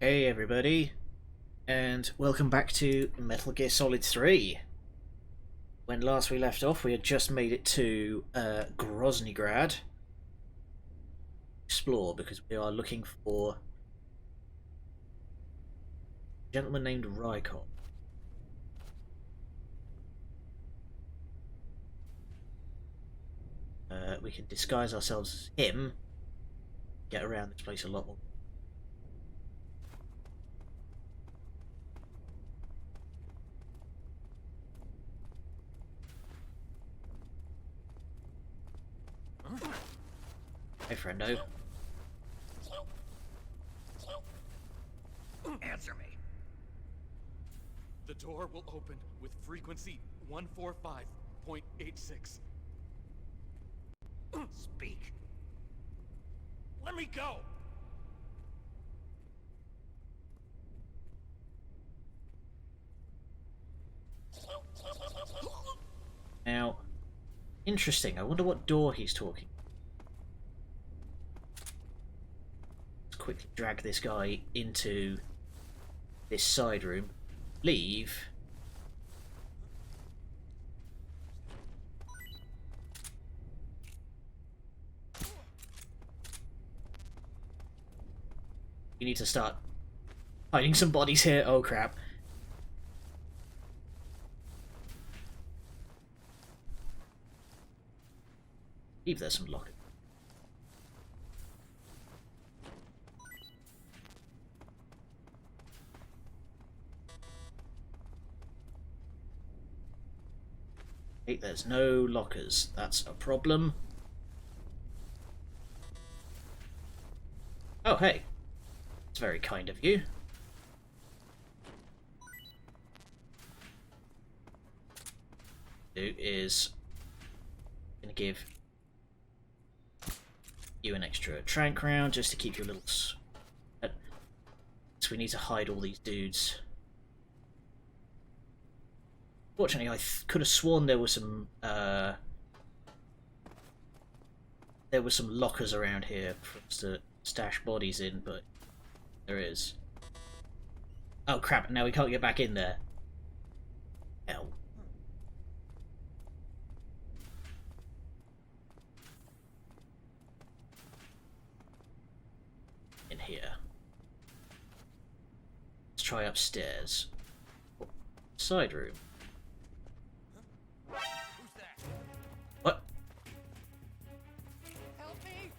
Hey everybody, and welcome back to Metal Gear Solid 3. When last we left off, we had just made it to Groznygrad. Explore, because we are looking for a gentleman named Rykov. We can disguise ourselves as him, get around this place a lot more. Hey, friendo. Answer me. The door will open with frequency 145.86. Speak. Let me go! Now, interesting. I wonder what door he's talking. Let's quickly drag this guy into this side room. Leave. We need to start hiding some bodies here. Oh crap. Leave there some lockers. Hey, there's no lockers. That's a problem. Oh, hey. It's very kind of you. Do is gonna give you an extra trank round just to keep you a little. So we need to hide all these dudes. Fortunately, I could have sworn there were some lockers around here for us to stash bodies in, but there is. Oh crap! Now we can't get back in there. Hell. In here. Let's try upstairs. Side room. What?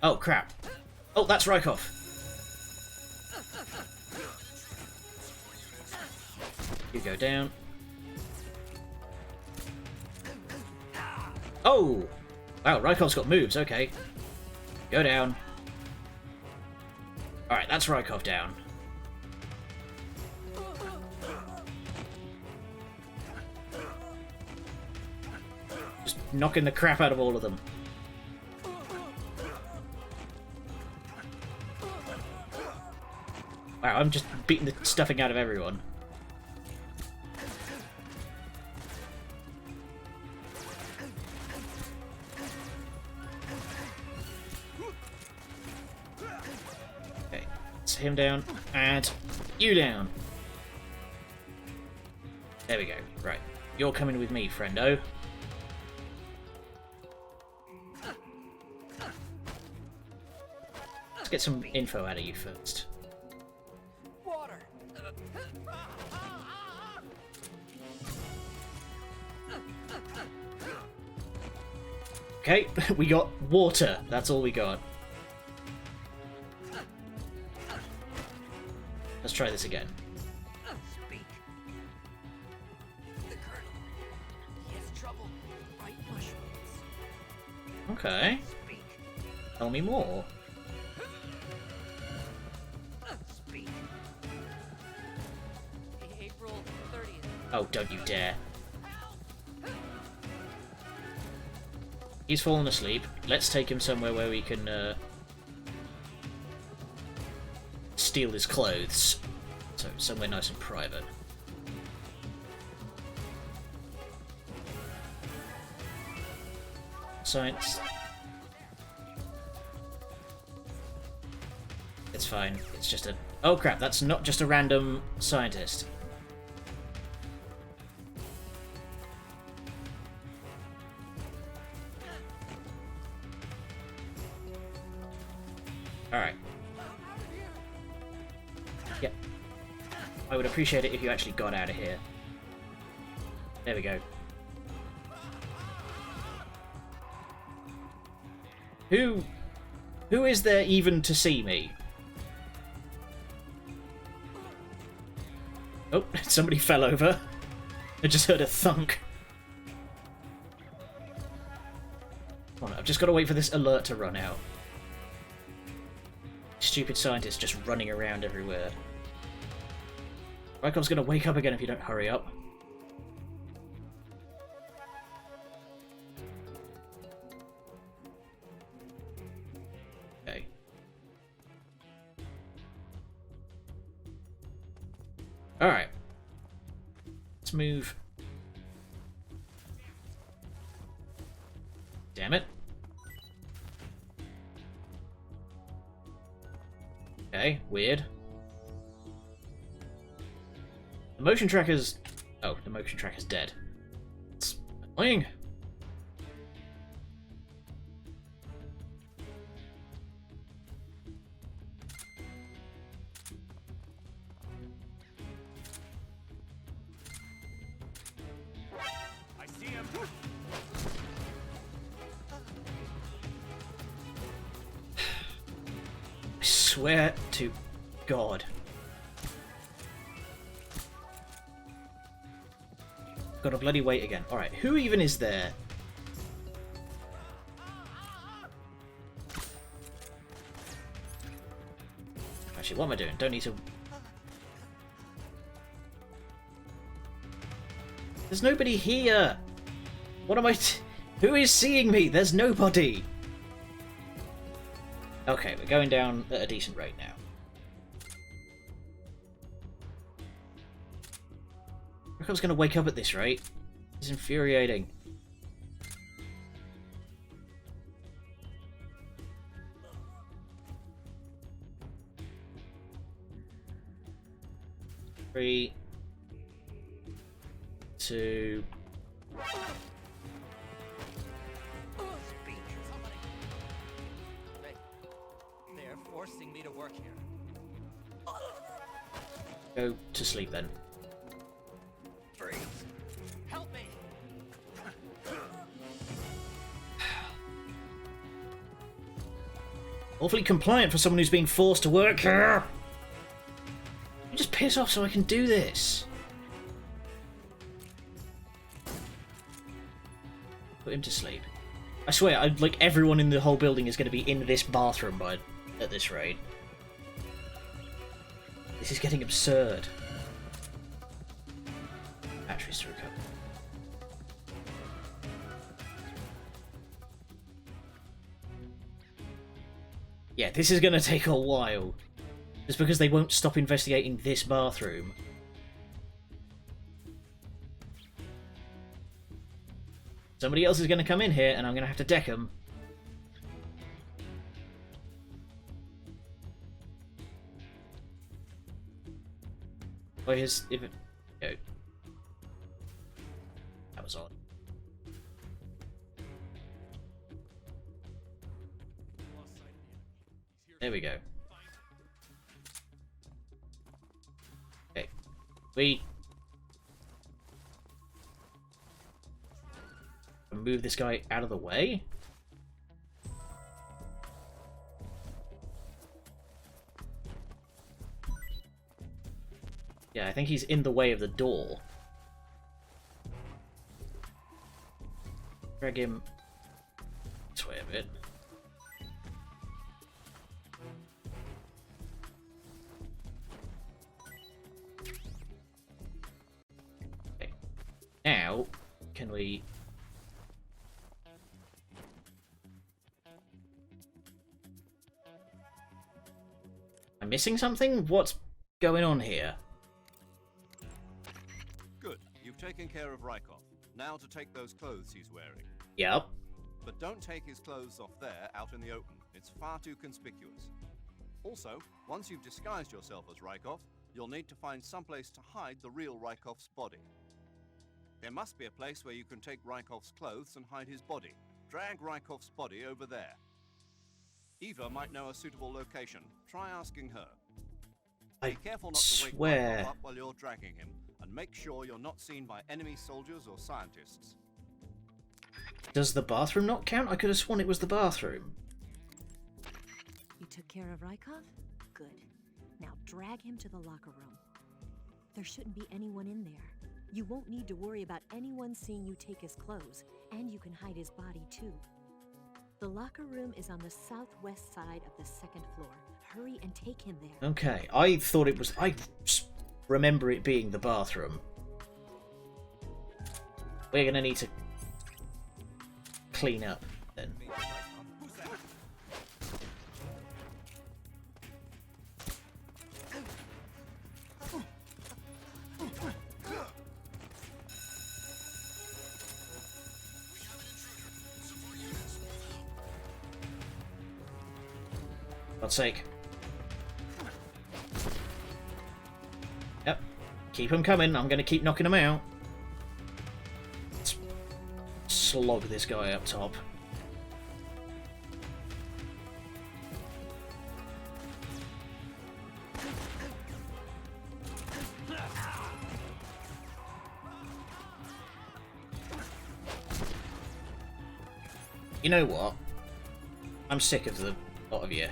Oh crap. Oh, that's Rykov. You go down. Oh! Wow, Rykov's got moves, okay. Go down. Alright, that's Rykov down. Just knocking the crap out of all of them. Wow, I'm just beating the stuffing out of everyone. Okay, it's him down, and you down. There we go. Right, you're coming with me, friendo. Let's get some info out of you first. Water. Okay, we got water. That's all we got. Let's try this again. Speak. The Colonel. He has trouble with white mushrooms. Okay, Speak. tell me more. Speak. April 30th. Oh, don't you dare. He's fallen asleep. Let's take him somewhere where we can steal his clothes. So, somewhere nice and private. Science. It's fine. It's just a... Oh crap, that's not just a random scientist. Alright. Yep. I would appreciate it if you actually got out of here. There we go. Who is there even to see me? Oh, somebody fell over. I just heard a thunk. Come on, I've just got to wait for this alert to run out. Stupid scientist just running around everywhere. Rykov's gonna wake up again if you don't hurry up. Okay. Alright. Let's move. Damn it. Okay, weird. The motion tracker's... Oh, the motion tracker's dead. It's annoying. I see him. I swear to God. Gotta bloody wait again. Alright, who even is there? Actually, what am I doing? Don't need to... There's nobody here! What am I... Who is seeing me? There's nobody! Okay, we're going down at a decent rate now. I was going to wake up at this rate. It's infuriating. Three, two. They're forcing me to work here. Go to sleep then. Freeze! Help me! Awfully compliant for someone who's being forced to work here. You just piss off so I can do this. Put him to sleep. I swear, like everyone in the whole building is going to be in this bathroom at this rate. This is getting absurd. Batteries to recover. Yeah, this is going to take a while. Just because they won't stop investigating this bathroom. Somebody else is going to come in here and I'm going to have to deck them. Oh, if it... Go. That was odd. There we go. Okay. We move this guy out of the way. Yeah, I think he's in the way of the door. Drag him this way a bit. Okay. Now, can we... Am I missing something? What's going on here? Good. You've taken care of Rykov. Now to take those clothes he's wearing. Yep. But don't take his clothes off there, out in the open. It's far too conspicuous. Also, once you've disguised yourself as Rykov, you'll need to find someplace to hide the real Rykov's body. There must be a place where you can take Rykov's clothes and hide his body. Drag Rykov's body over there. Eva might know a suitable location. Try asking her. I Be careful not to wake swear. Rykov up while you're dragging him, and make sure you're not seen by enemy soldiers or scientists. Does the bathroom not count? I could have sworn it was the bathroom. You took care of Rykov? Good. Now drag him to the locker room. There shouldn't be anyone in there. You won't need to worry about anyone seeing you take his clothes, and you can hide his body too. The locker room is on the southwest side of the second floor. Hurry and take him there. Okay, I thought it was... I remember it being the bathroom. We're gonna need to clean up then. God's sake. Yep. Keep them coming. I'm going to keep knocking them out. Let's slog this guy up top. You know what? I'm sick of the lot of you.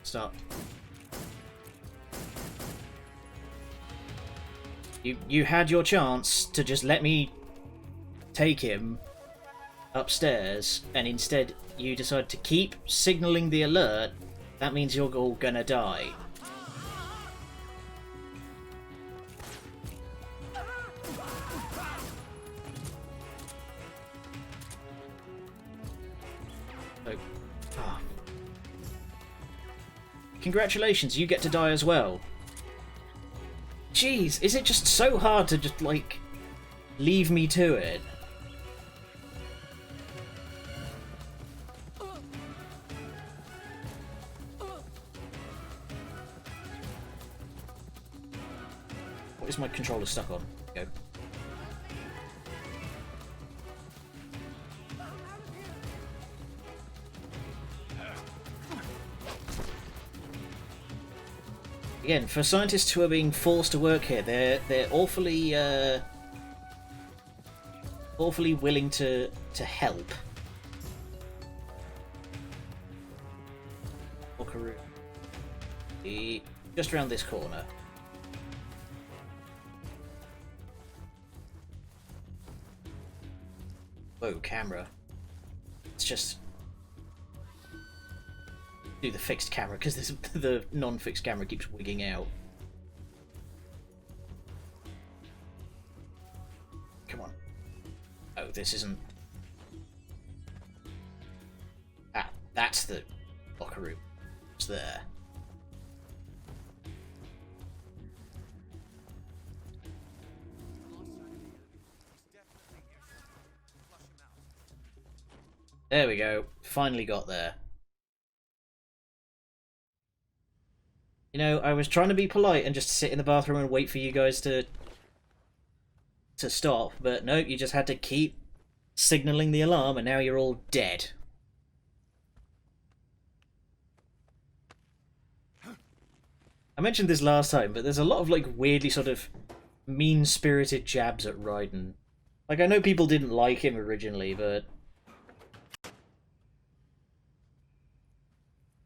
Stop. You had your chance to just let me take him upstairs, and instead you decide to keep signaling the alert. That means you're all gonna die. Congratulations, you get to die as well. Jeez, is it just so hard to just, like, leave me to it? What is my controller stuck on? Go. Again, for scientists who are being forced to work here, they're awfully awfully willing to help. Walkaroo. Just around this corner. Whoa, camera. It's just do the fixed camera, because the non-fixed camera keeps wigging out. Come on. Oh, this isn't... Ah, that's the locker room. It's there. There we go. Finally got there. You know, I was trying to be polite and just sit in the bathroom and wait for you guys to stop, but no, you just had to keep signaling the alarm, and now you're all dead. I mentioned this last time, but there's a lot of, like, weirdly sort of mean-spirited jabs at Raiden. Like, I know people didn't like him originally, but...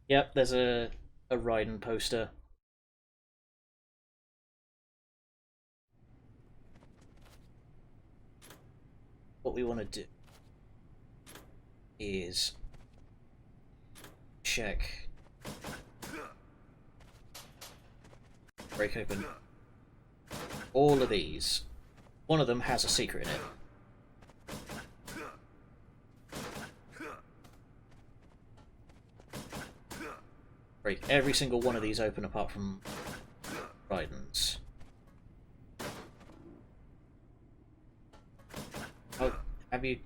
Yep, there's a Raiden poster. What we want to do is check, break open all of these. One of them has a secret in it. Break every single one of these open apart from Raiden's. Have you...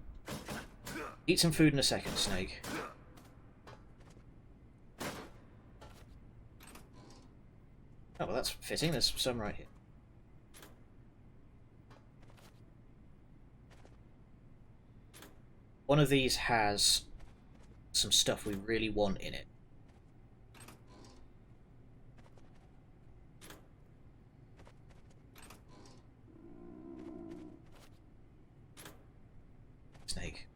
Eat some food in a second, Snake. Oh, well, that's fitting. There's some right here. One of these has some stuff we really want in it. Snake.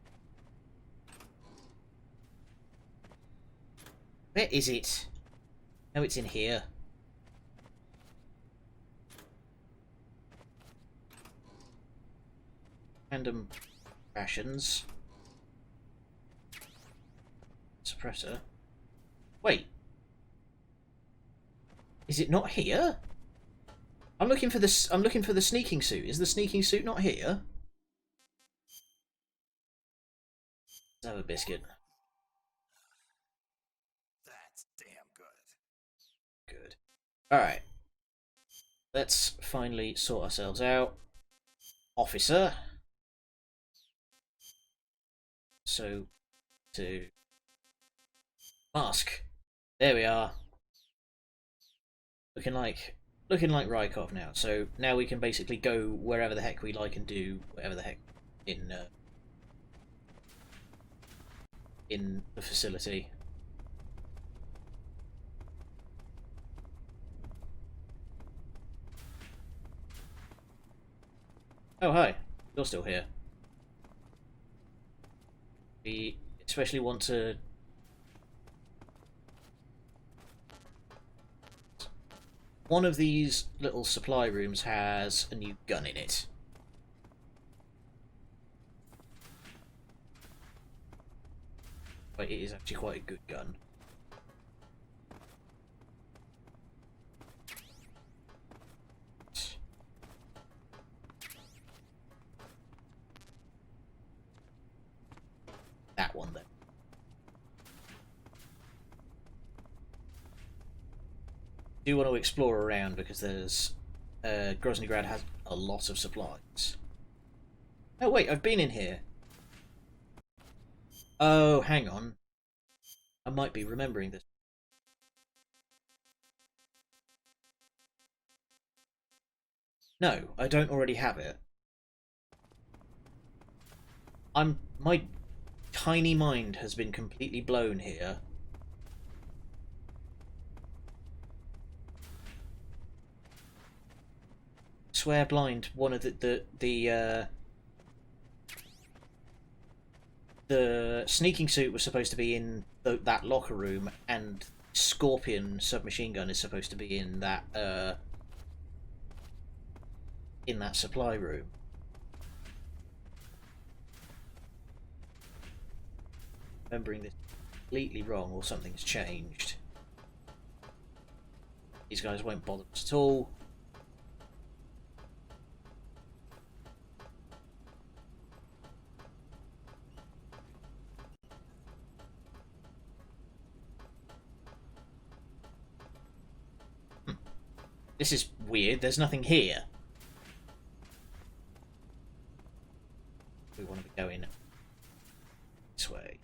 Where is it? Oh, it's in here. Random rations. Suppressor. Wait. Is it not here? I'm looking for this. I'm looking for the sneaking suit. Is the sneaking suit not here? Let's have a biscuit. That's damn good. Good. Alright. Let's finally sort ourselves out. Officer. So, to... Mask. There we are. Looking like Rykov now. So now we can basically go wherever the heck we like and do whatever the heck in the facility. Oh, hi. You're still here. We especially want to... One of these little supply rooms has a new gun in it. But it is actually quite a good gun. That one then. I do want to explore around because there's Groznygrad has a lot of supplies. Oh wait, I've been in here. Oh, hang on. I might be remembering this. No, I don't already have it. My tiny mind has been completely blown here. Swear blind, one of the sneaking suit was supposed to be in that locker room, and Scorpion submachine gun is supposed to be in that supply room. Remembering this completely wrong, or something's changed. These guys won't bother us at all. This is weird, there's nothing here. We want to be going this way.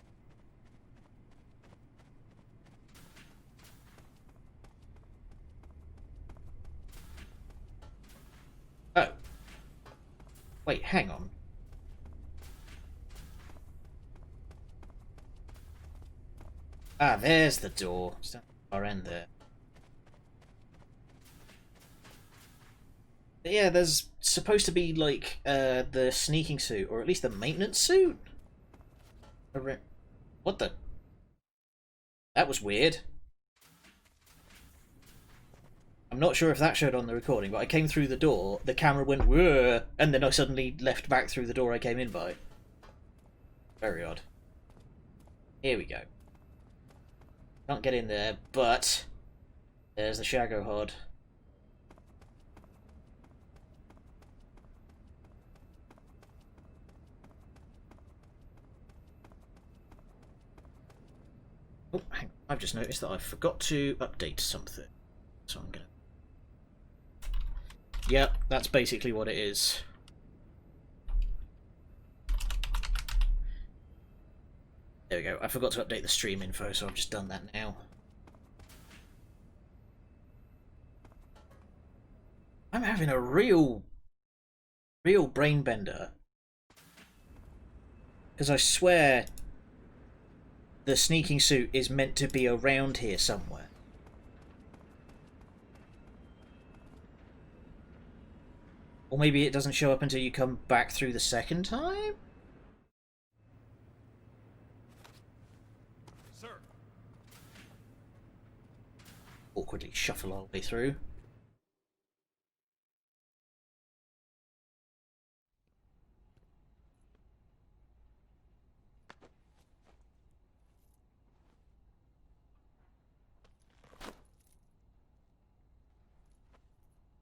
Oh. Wait, hang on. Ah, there's the door. It's down the far end there. Yeah, there's supposed to be, like, the sneaking suit, or at least the maintenance suit? What the? That was weird. I'm not sure if that showed on the recording, but I came through the door, the camera went "Whoa," and then I suddenly left back through the door I came in by. Very odd. Here we go. Can't get in there, but there's the Shago Hod. Oh, hang on. I've just noticed that I forgot to update something. So I'm gonna... Yep, that's basically what it is. There we go. I forgot to update the stream info, so I've just done that now. I'm having a real brain bender. Because I swear the sneaking suit is meant to be around here somewhere. Or maybe it doesn't show up until you come back through the second time? Sir, Awkwardly shuffle our way through.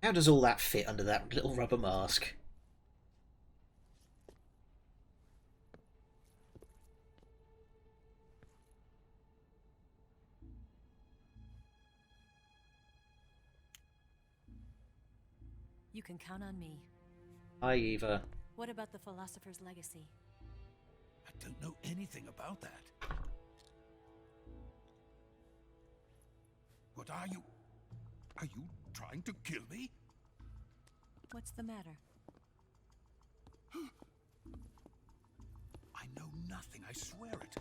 How does all that fit under that little rubber mask? You can count on me. Hi, Eva. What about the philosopher's legacy? I don't know anything about that. What are you? Are you trying to kill me? What's the matter? I know nothing, I swear it.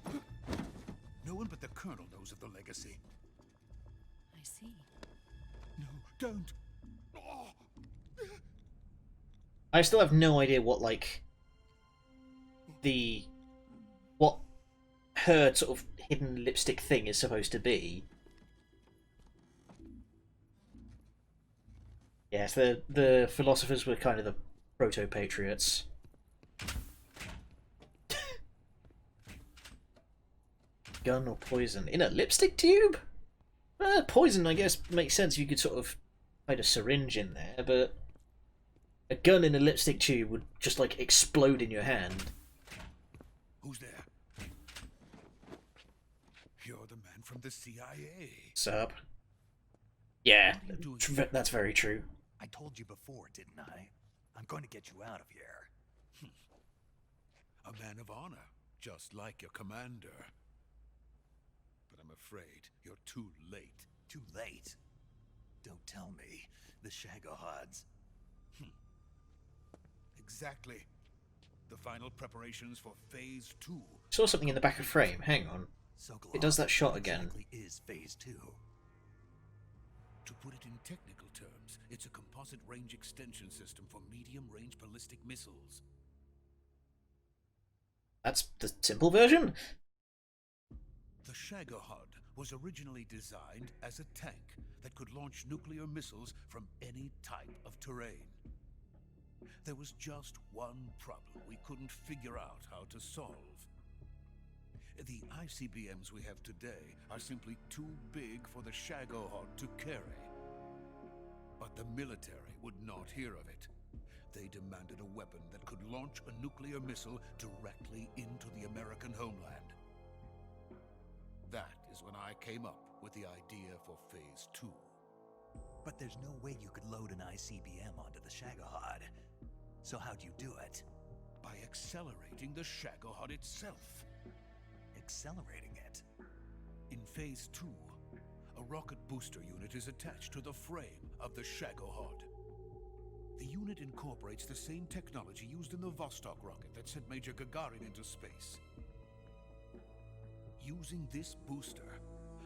No one but the Colonel knows of the legacy. I see. No, don't. Oh. I still have no idea what, what her sort of hidden lipstick thing is supposed to be. Yes, the philosophers were kind of the proto-patriots. Gun or poison? In a lipstick tube? Poison, I guess, makes sense. You could sort of hide a syringe in there, but a gun in a lipstick tube would just, like, explode in your hand. Who's there? You're the man from the CIA. Sup? Yeah, What are you doing? that's very true. I told you before, didn't I? I'm going to get you out of here. A man of honor, just like your commander. But I'm afraid you're too late. Too late. Don't tell me. The Shagohods. Exactly. The final preparations for Phase 2. Saw something in the back of frame. Hang on. Sokolov, It does that shot what again. exactly is Phase 2? To put it in technical terms, it's a composite range extension system for medium-range ballistic missiles. That's the simple version? The Shagohod was originally designed as a tank that could launch nuclear missiles from any type of terrain. There was just one problem we couldn't figure out how to solve. The ICBMs we have today are simply too big for the Shagohod to carry. But the military would not hear of it. They demanded a weapon that could launch a nuclear missile directly into the American homeland. That is when I came up with the idea for Phase 2. But there's no way you could load an ICBM onto the Shagohod. So how'd you do it? By accelerating the Shagohod itself. Accelerating it? In Phase 2, a rocket booster unit is attached to the frame of the Shagohod. The unit incorporates the same technology used in the Vostok rocket that sent Major Gagarin into space. Using this booster,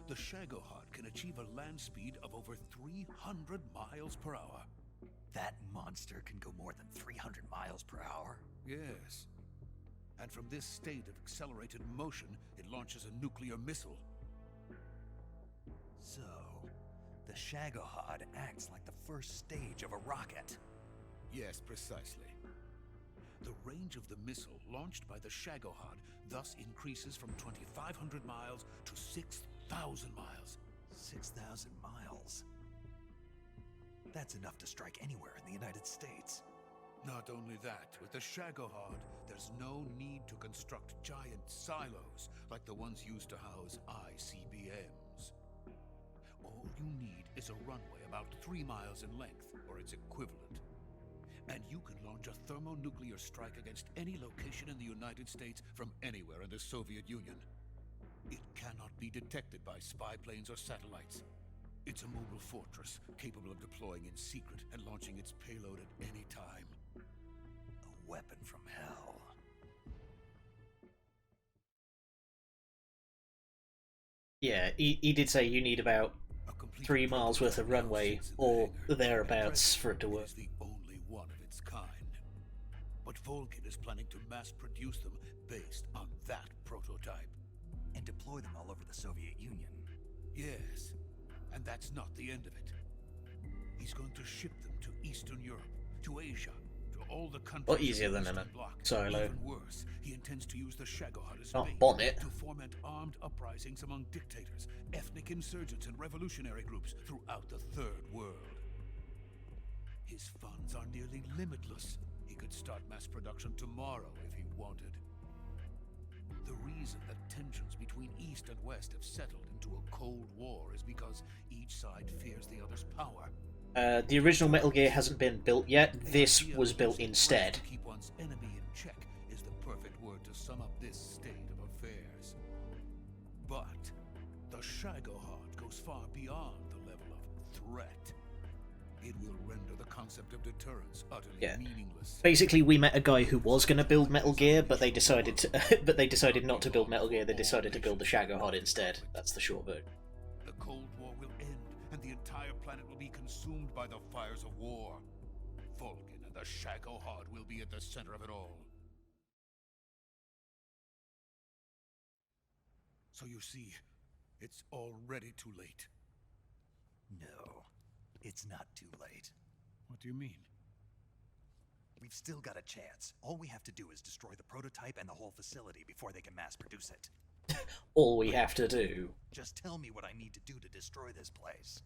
the Shagohod can achieve a land speed of over 300 miles per hour. That monster can go more than 300 miles per hour? Yes. And from this state of accelerated motion, it launches a nuclear missile. So, the Shagohod acts like the first stage of a rocket. Yes, precisely. The range of the missile launched by the Shagohod thus increases from 2,500 miles to 6,000 miles. 6,000 miles? That's enough to strike anywhere in the United States. Not only that, with the Shagohod, there's no need to construct giant silos like the ones used to house ICBMs. All you need is a runway about 3 miles in length, or its equivalent. And you can launch a thermonuclear strike against any location in the United States from anywhere in the Soviet Union. It cannot be detected by spy planes or satellites. It's a mobile fortress, capable of deploying in secret and launching its payload at any time. A weapon from hell. Yeah, he did say you need about A complete 3 miles worth of prototype now runway sits in the or hangar. At thereabouts present, for it to it work. is the only one of its kind. But Vulcan is planning to mass produce them based on that prototype. And deploy them all over the Soviet Union. Yes, and that's not the end of it. He's going to ship them to Eastern Europe, to Asia, to all the countries What easier of the than Eastern a Bloc. silo? Even worse, he intends to use the Shagohod as Not bait bonnet. to foment armed uprisings among dictators, ethnic insurgents, and revolutionary groups throughout the Third World. His funds are nearly limitless. He could start mass production tomorrow if he wanted. The reason that tensions between East and West have settled into a Cold War is because each side fears the other's power. The original Metal Gear hasn't been built yet. The This idea was of built using instead. threats to keep one's enemy in check is the perfect word to sum up this state of affairs. But the Shagohod goes far beyond the level of threat. It will render the concept of deterrence utterly meaningless. Basically, we met a guy who was going to build Metal Gear, but they decided not to build Metal Gear. They decided to build the Shagohod instead. That's the short version. The Cold War will end, and the entire planet will be consumed by the fires of war. Vulcan and the Shagohod will be at the center of it all. So you see, it's already too late. No, it's not too late. What do you mean? We've still got a chance. All we have to do is destroy the prototype and the whole facility before they can mass produce it. All we have to do. Just tell me what I need to do to destroy this place.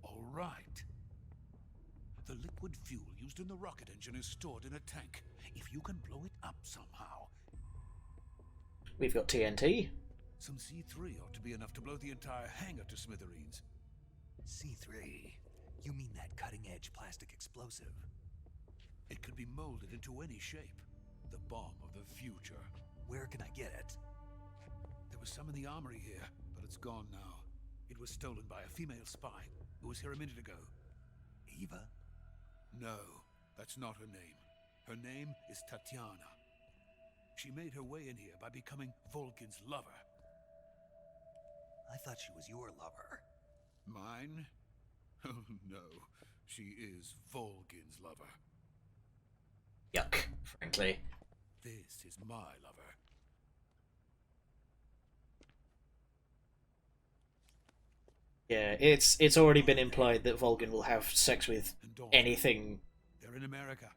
All right. The liquid fuel used in the rocket engine is stored in a tank. If you can blow it up somehow, We've got TNT. some C3 ought to be enough to blow the entire hangar to smithereens. C3? You mean that cutting-edge plastic explosive? It could be molded into any shape. The bomb of the future. Where can I get it? There was some in the armory here, but it's gone now. It was stolen by a female spy who was here a minute ago. Eva? No, that's not her name. Her name is Tatiana. She made her way in here by becoming Vulcan's lover. I thought she was your lover. Mine? Oh no, she is Vulcan's lover. Yuck, frankly. This is my lover. Yeah, it's already been implied that Vulcan will have sex with And Dawn. anything. They're in America.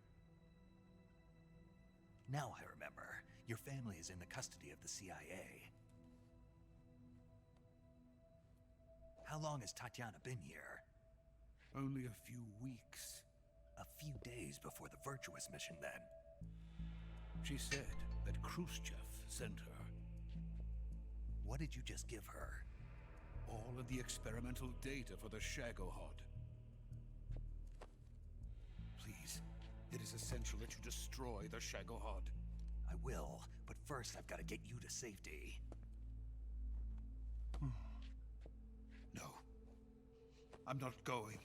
Now I remember. Your family is in the custody of the CIA. How long has Tatiana been here? Only a few weeks. A few days before the Virtuous mission, then. She said that Khrushchev sent her. What did you just give her? All of the experimental data for the Shagohod. Please, it is essential that you destroy the Shagohod. I will, but first I've got to get you to safety. No. I'm not going.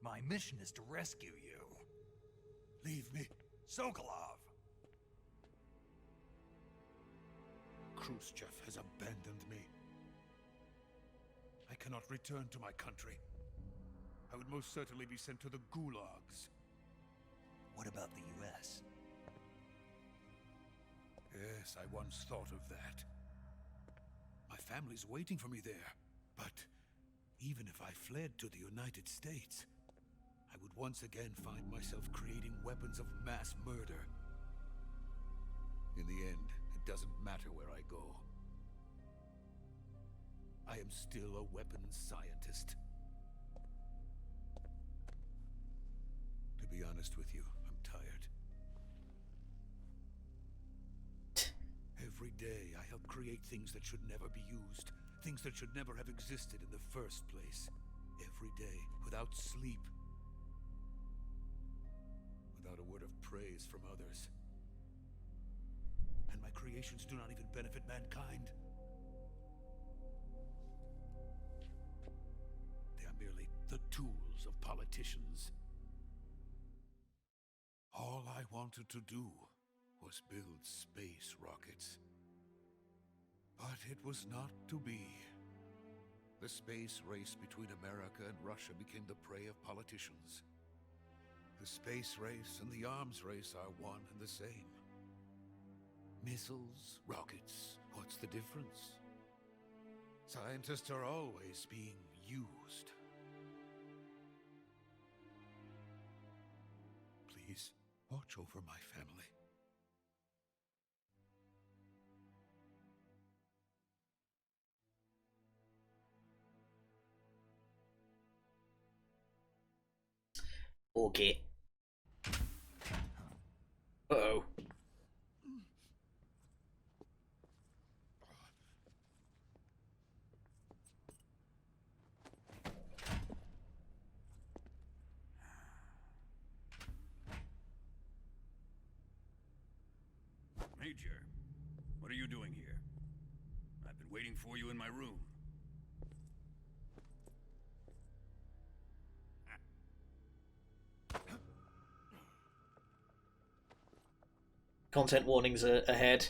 My mission is to rescue you. Leave me. Sokolov! Khrushchev has abandoned me. I cannot return to my country. I would most certainly be sent to the gulags. What about the US? Yes, I once thought of that. My family's waiting for me there. But even if I fled to the United States, I would once again find myself creating weapons of mass murder. In the end, it doesn't matter where I go. I am still a weapons scientist. To be honest with you, I'm tired. Every day I help create things that should never be used, things that should never have existed in the first place. Every day, without sleep. Without a word of praise from others. and my creations do not even benefit mankind. They are merely the tools of politicians. All I wanted to do was build space rockets. But it was not to be. The space race between America and Russia became the prey of politicians. The space race and the arms race are one and the same. Missiles, rockets, what's the difference? Scientists are always being used. Please, watch over my family. Okay. Uh-oh. Major, what are you doing here? I've been waiting for you in my room. Content warnings are ahead.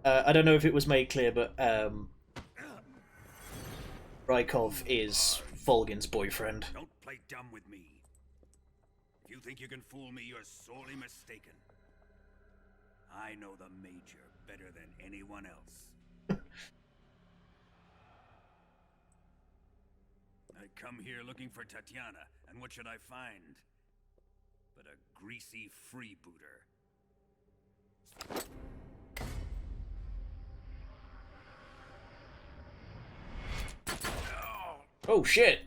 I don't know if it was made clear, but Rykov is Volgin's boyfriend. Don't play dumb with me. If you think you can fool me, you're sorely mistaken. I know the Major better than anyone else. I come here looking for Tatiana, and what should I find? But a greasy freebooter. Oh shit!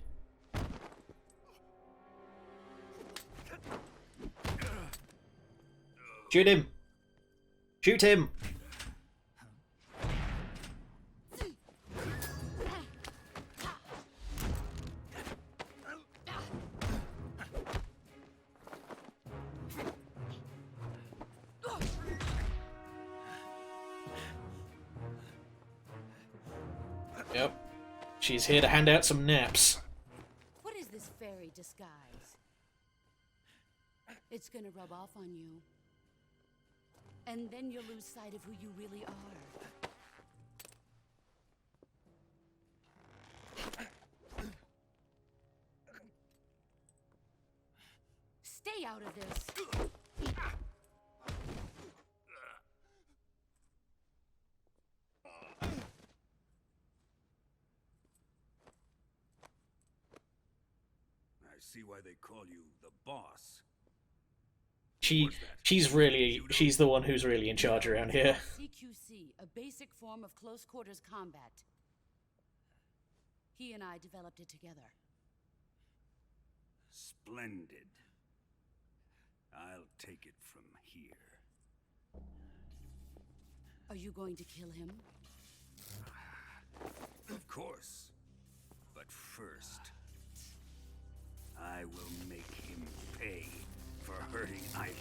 Shoot him! Shoot him! Yep. She's here to hand out some naps. What is this fairy disguise? It's gonna rub off on you. And then you'll lose sight of who you really are. Stay out of this. I see why they call you the boss. She's the one who's really in charge around here. CQC, a basic form of close quarters combat. He and I developed it together. Splendid. I'll take it from here. Are you going to kill him? Of course. But first, I will make him pay for hurting Ivan.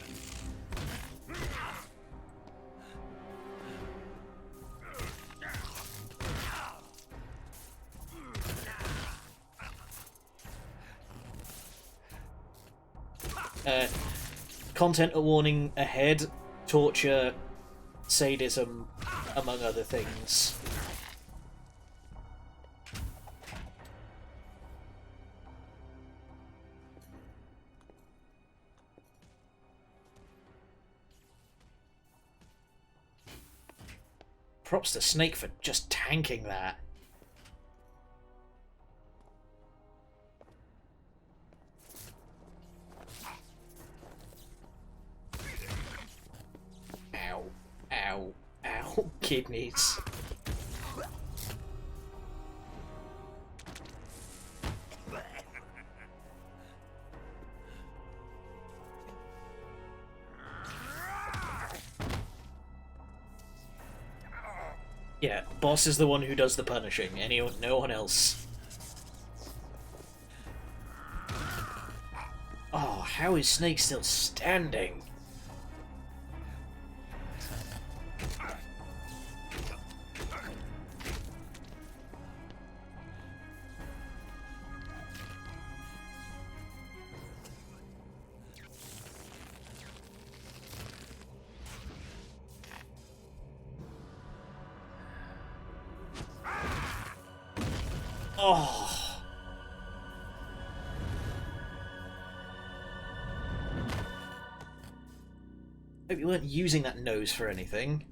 Content warning ahead. Torture, sadism, among other things. Props to Snake for just tanking that. Ow, ow, ow, kidneys. Yeah, boss is the one who does the punishing. No one else. Oh, How is Snake still standing? Oh. Hope you weren't using that nose for anything.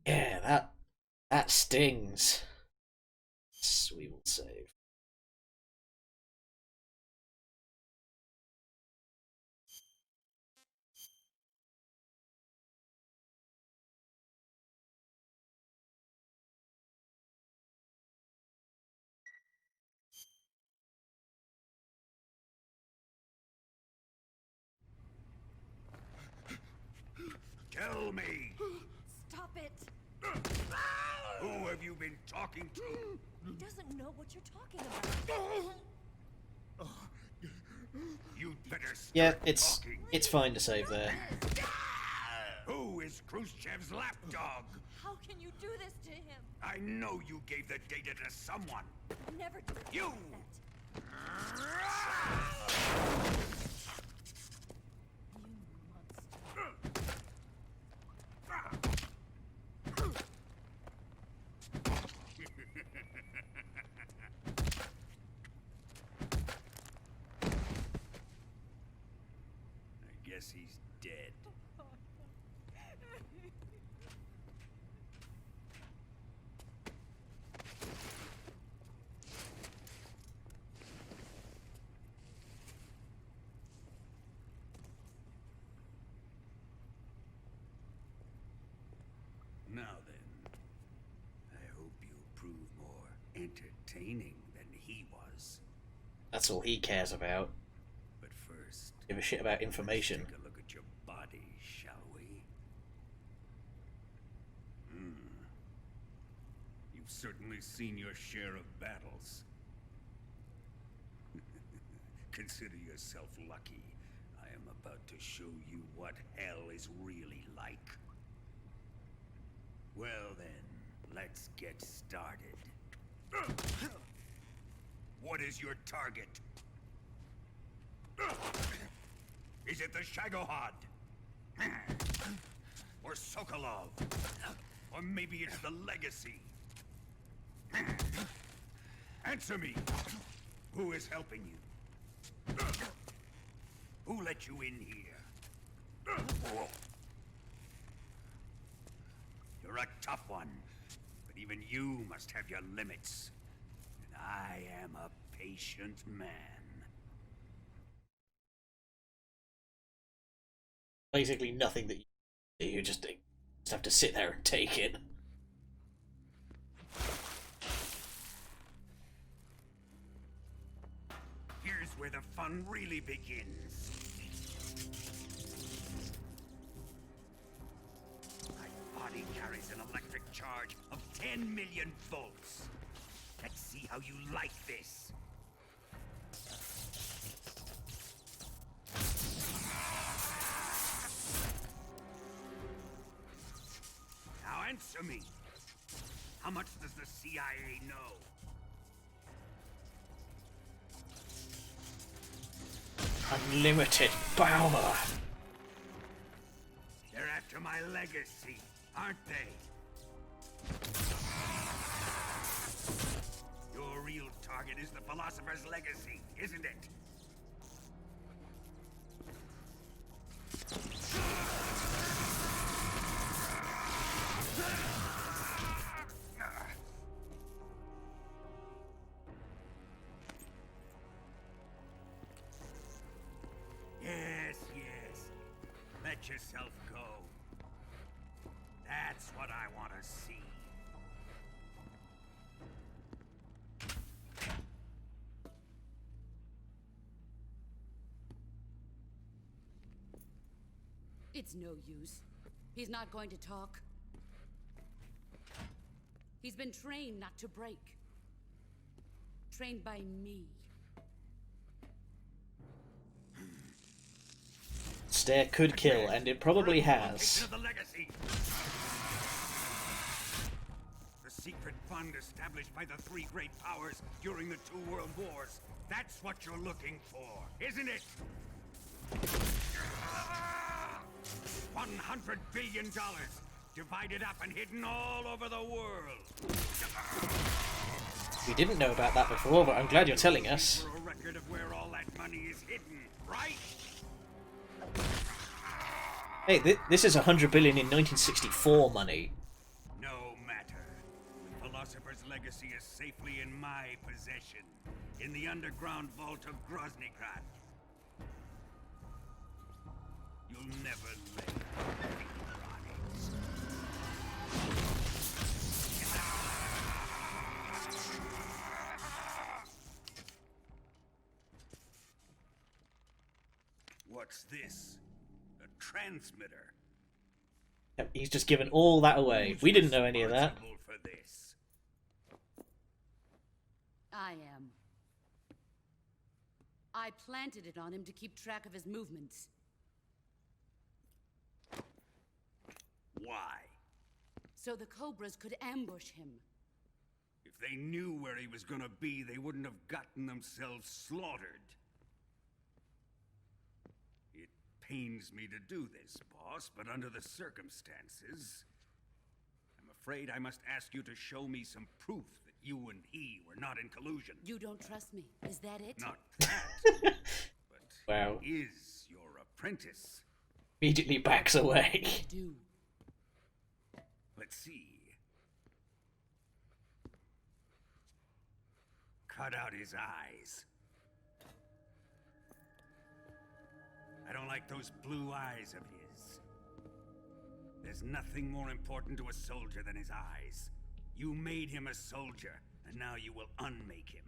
Yeah, that stings. So we will save. Tell me, Stop it! who have you been talking to? He doesn't know what you're talking about. You'd better start Yeah, talking. it's fine to save there. Who is Khrushchev's lapdog? How can you do this to him? I know you gave the data to someone. Never do You! that. You monster. I guess he's dead. Now then, I hope you prove more entertaining than he was. That's all he cares about. But first, Give a shit about information. take a look at your body, shall we? You've certainly seen your share of battles. Consider yourself lucky. I am about to show you what hell is really like. Well then, let's get started. What is your target? Is it the Shagohod? Or Sokolov? Or maybe it's the Legacy? Answer me! Who is helping you? Who let you in here? You're a tough one, but even you must have your limits. And I am a patient man. Basically nothing that you just have to sit there and take it. Here's where the fun really begins. My body carries an electric charge of 10 million volts. Let's see how you like this. Now answer me. How much does the CIA know? Unlimited power. They're after my legacy, aren't they? Your real target is the Philosopher's Legacy, isn't it? Yes, yes. Let yourself go. That's what I want to see. It's no use. He's not going to talk. He's been trained not to break. Trained by me. Stare could kill, and it probably has. Of the legacy. The secret fund established by the three great powers during the 2 world wars. That's what you're looking for, isn't it? $100 billion, divided up and hidden all over the world. We didn't know about that before, but I'm glad you're telling us. For a record of where all that money is hidden, right? Hey, this is 100 billion in 1964 money. No matter. The Philosopher's legacy is safely in my possession, in the underground vault of Groznygrad. You'll never live. What's this? A transmitter. Yep, he's just given all that away. We didn't know any of that. Responsible for this? I am. I planted it on him to keep track of his movements. Why? So the Cobras could ambush him. If they knew where he was gonna be, they wouldn't have gotten themselves slaughtered. It pains me to do this, boss, but under the circumstances, I'm afraid I must ask you to show me some proof that you and he were not in collusion. You don't trust me, is that it? Not that, but Wow. he is your apprentice. Immediately backs away. I do. Let's see. Cut out his eyes. I don't like those blue eyes of his. There's nothing more important to a soldier than his eyes. You made him a soldier, and now you will unmake him.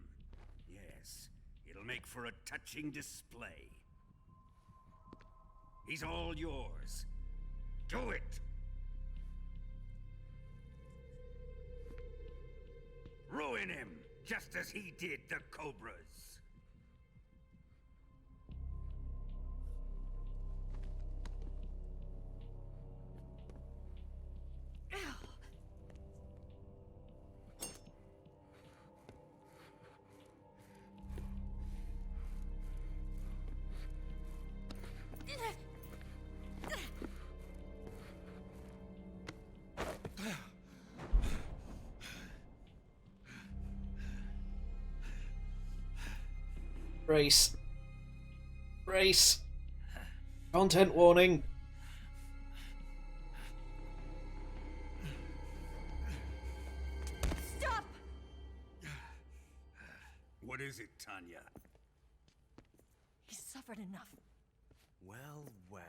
Yes, it'll make for a touching display. He's all yours. Do it! Ruin him, just as he did the Cobras. Race. Race. Content warning. Stop! What is it, Tanya? He's suffered enough. Well, well.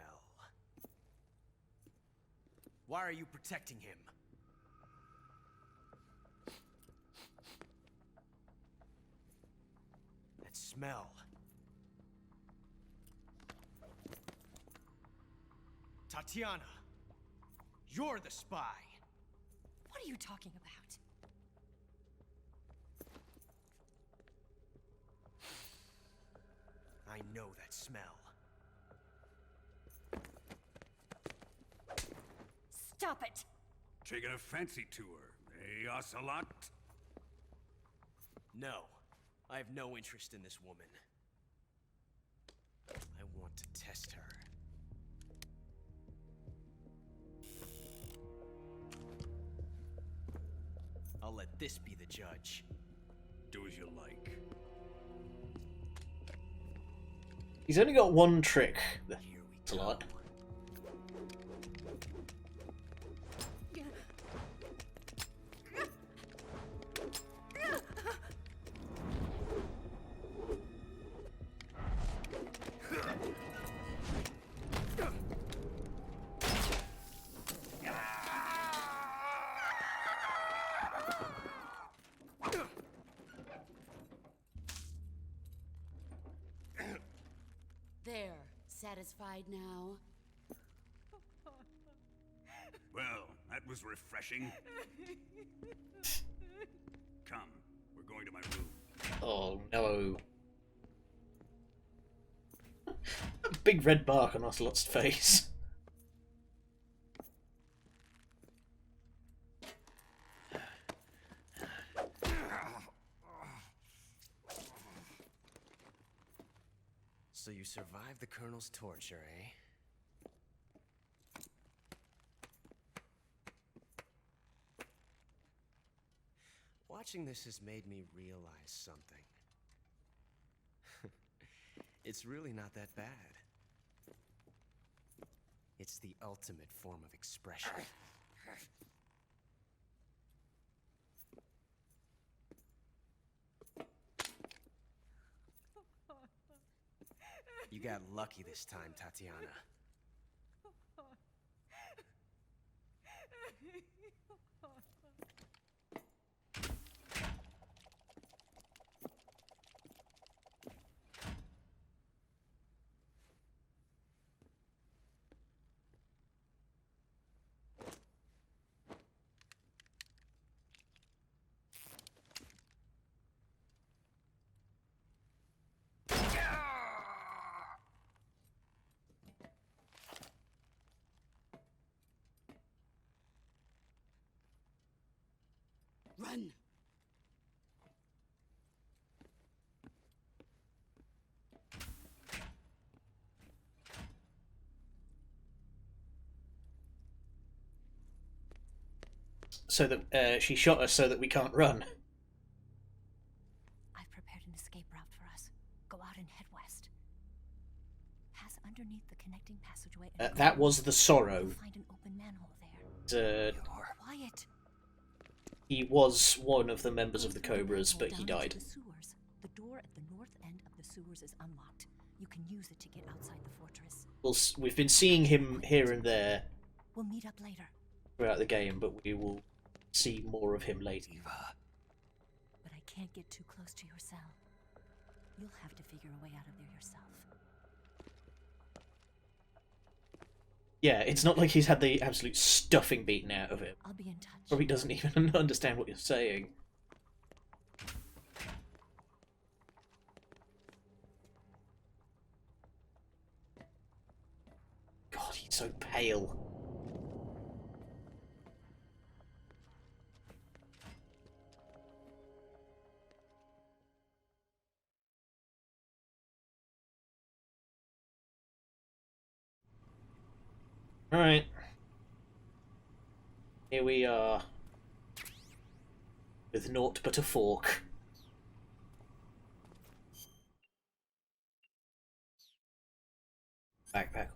Why are you protecting him? That smell. Tatiana, you're the spy. What are you talking about? I know that smell. Stop it! Taking a fancy to her, eh, Ocelot? No, I have no interest in this woman. I want to test her. I'll let this be the judge. Do as you like. He's only got one trick. Here we That's a go. lot. There, satisfied now? Well, That was refreshing. Come, we're going to my room. Oh no. A big red mark on Ocelot's face. So you survived the Colonel's torture, eh? Watching this has made me realize something. It's really not that bad. It's the ultimate form of expression. You got lucky this time, Tatiana. Run! So that she shot us so that we can't run. I've prepared an escape route for us. Go out and head west. Pass underneath the connecting passageway. And That was the Sorrow. find an open manhole there. Quiet. He was one of the members of the Cobras, but he died. The sewers. The door at the north end of the sewers is unlocked. You can use it to get outside the fortress. We've been seeing him here and there We'll meet up later. throughout the game, but we will see more of him later. But I can't get too close to your cell. You'll have to figure a way out of there yourself. Yeah, it's not like he's had the absolute stuffing beaten out of him. I'll be in touch. Probably doesn't even understand what you're saying. God, he's so pale. Alright. Here we are. With naught but a fork. Backpack.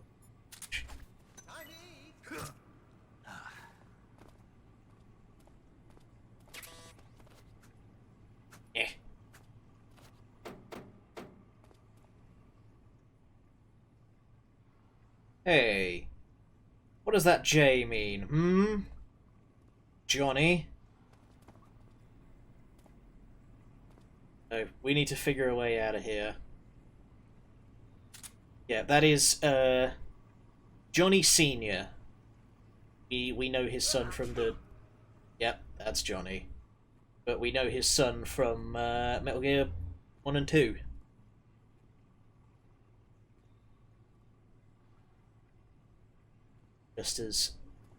Eh. Hey. What does that J mean? Hmm? Johnny? Oh, we need to figure a way out of here. Yeah, that is, Johnny Sr. We know his son from the... Yep, that's Johnny. But we know his son from, Metal Gear 1 and 2. Just as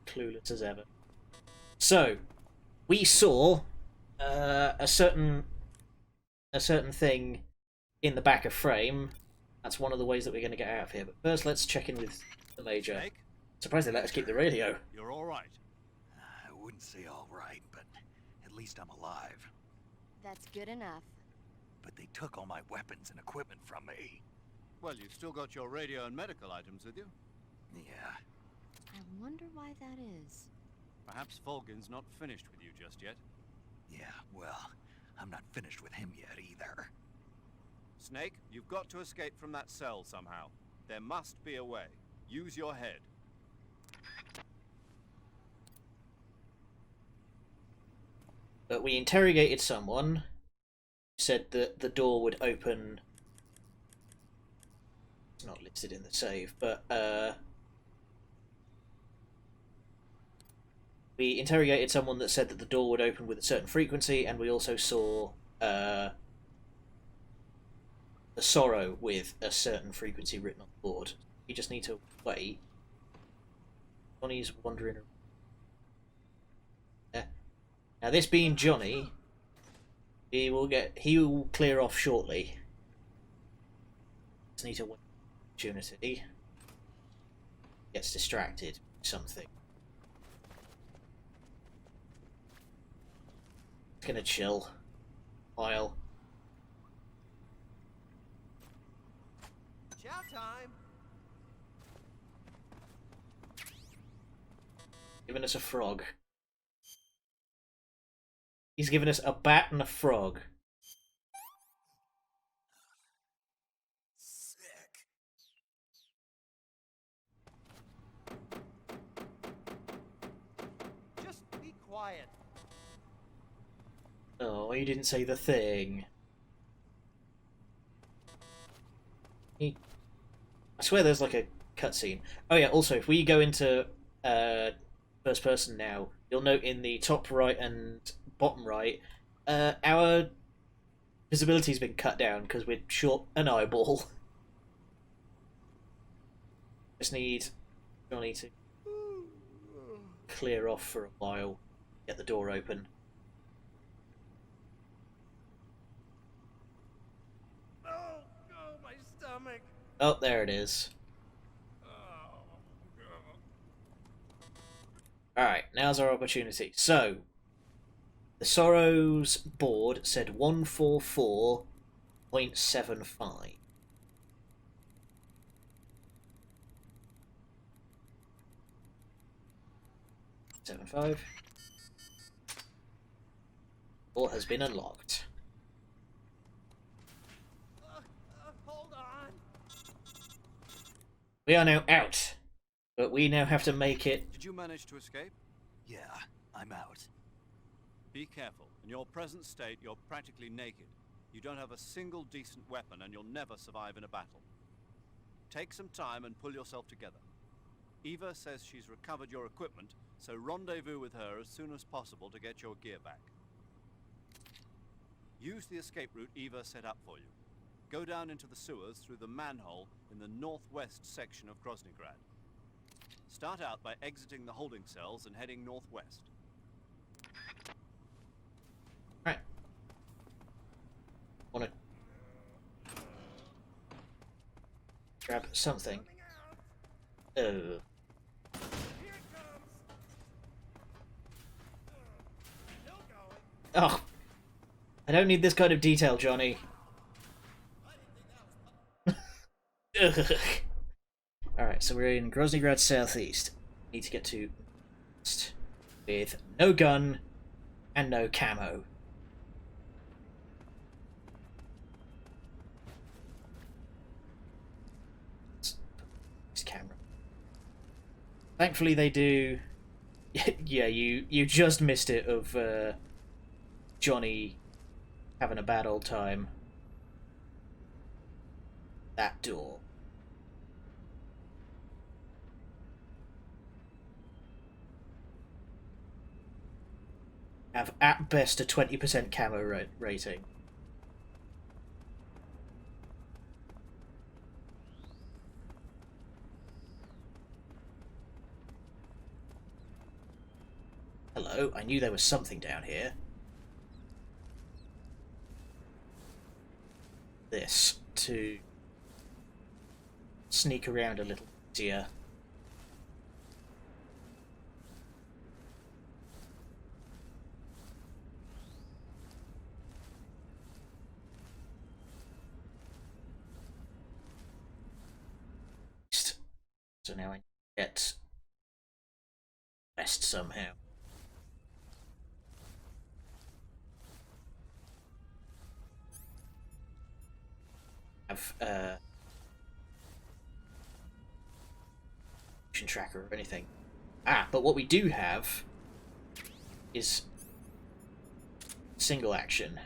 clueless as ever. So, we saw a certain thing in the back of frame. That's one of the ways that we're going to get out of here. But first, let's check in with the Major. Snake? Surprised they let us keep the radio. You're all right. I wouldn't say all right, but at least I'm alive. That's good enough. But they took all my weapons and equipment from me. Well, you've still got your radio and medical items with you. Yeah. I wonder why that is. Perhaps Volgin's not finished with you just yet. Yeah, well, I'm not finished with him yet either. Snake, you've got to escape from that cell somehow. There must be a way. Use your head. But we interrogated someone. Said that the door would open. It's not listed in the save, but we interrogated someone that said that the door would open with a certain frequency, and we also saw the sorrow with a certain frequency written on the board. You just need to wait. Johnny's wandering around. Now, this being Johnny, he will clear off shortly. Just need to wait for opportunity. Gets distracted by something. Gonna chill. While. Chow time. Giving us a frog. He's given us a bat and a frog. Sick. Just be quiet. Oh, you didn't say the thing. I swear there's like a cutscene. Oh yeah, also, if we go into first person now, you'll note in the top right and bottom right, our visibility's been cut down because we're short an eyeball. Just need Johnny to clear off for a while, get the door open. Oh, my stomach. Oh, there it is. Alright, now's our opportunity. So, the Sorrows board said 144.75. 75. Door has been unlocked. Hold on. We are now out, but we now have to make it. Did you manage to escape? Yeah, I'm out. Be careful. In your present state, you're practically naked. You don't have a single decent weapon, and you'll never survive in a battle. Take some time and pull yourself together. Eva says she's recovered your equipment, so rendezvous with her as soon as possible to get your gear back. Use the escape route Eva set up for you. Go down into the sewers through the manhole in the northwest section of Groznygrad. Start out by exiting the holding cells and heading northwest. Right. Wanna grab something. Oh. Oh. I don't need this kind of detail, Johnny. Alright, so we're in Groznygrad southeast. Need to get to east with no gun and no camo. This camera. Thankfully they do. Yeah, you just missed it of Johnny having a bad old time. That door. Have at best a 20% camo rating. Hello, I knew there was something down here. This to sneak around a little easier. So now I get west somehow. Have motion tracker or anything. Ah, but what we do have is single action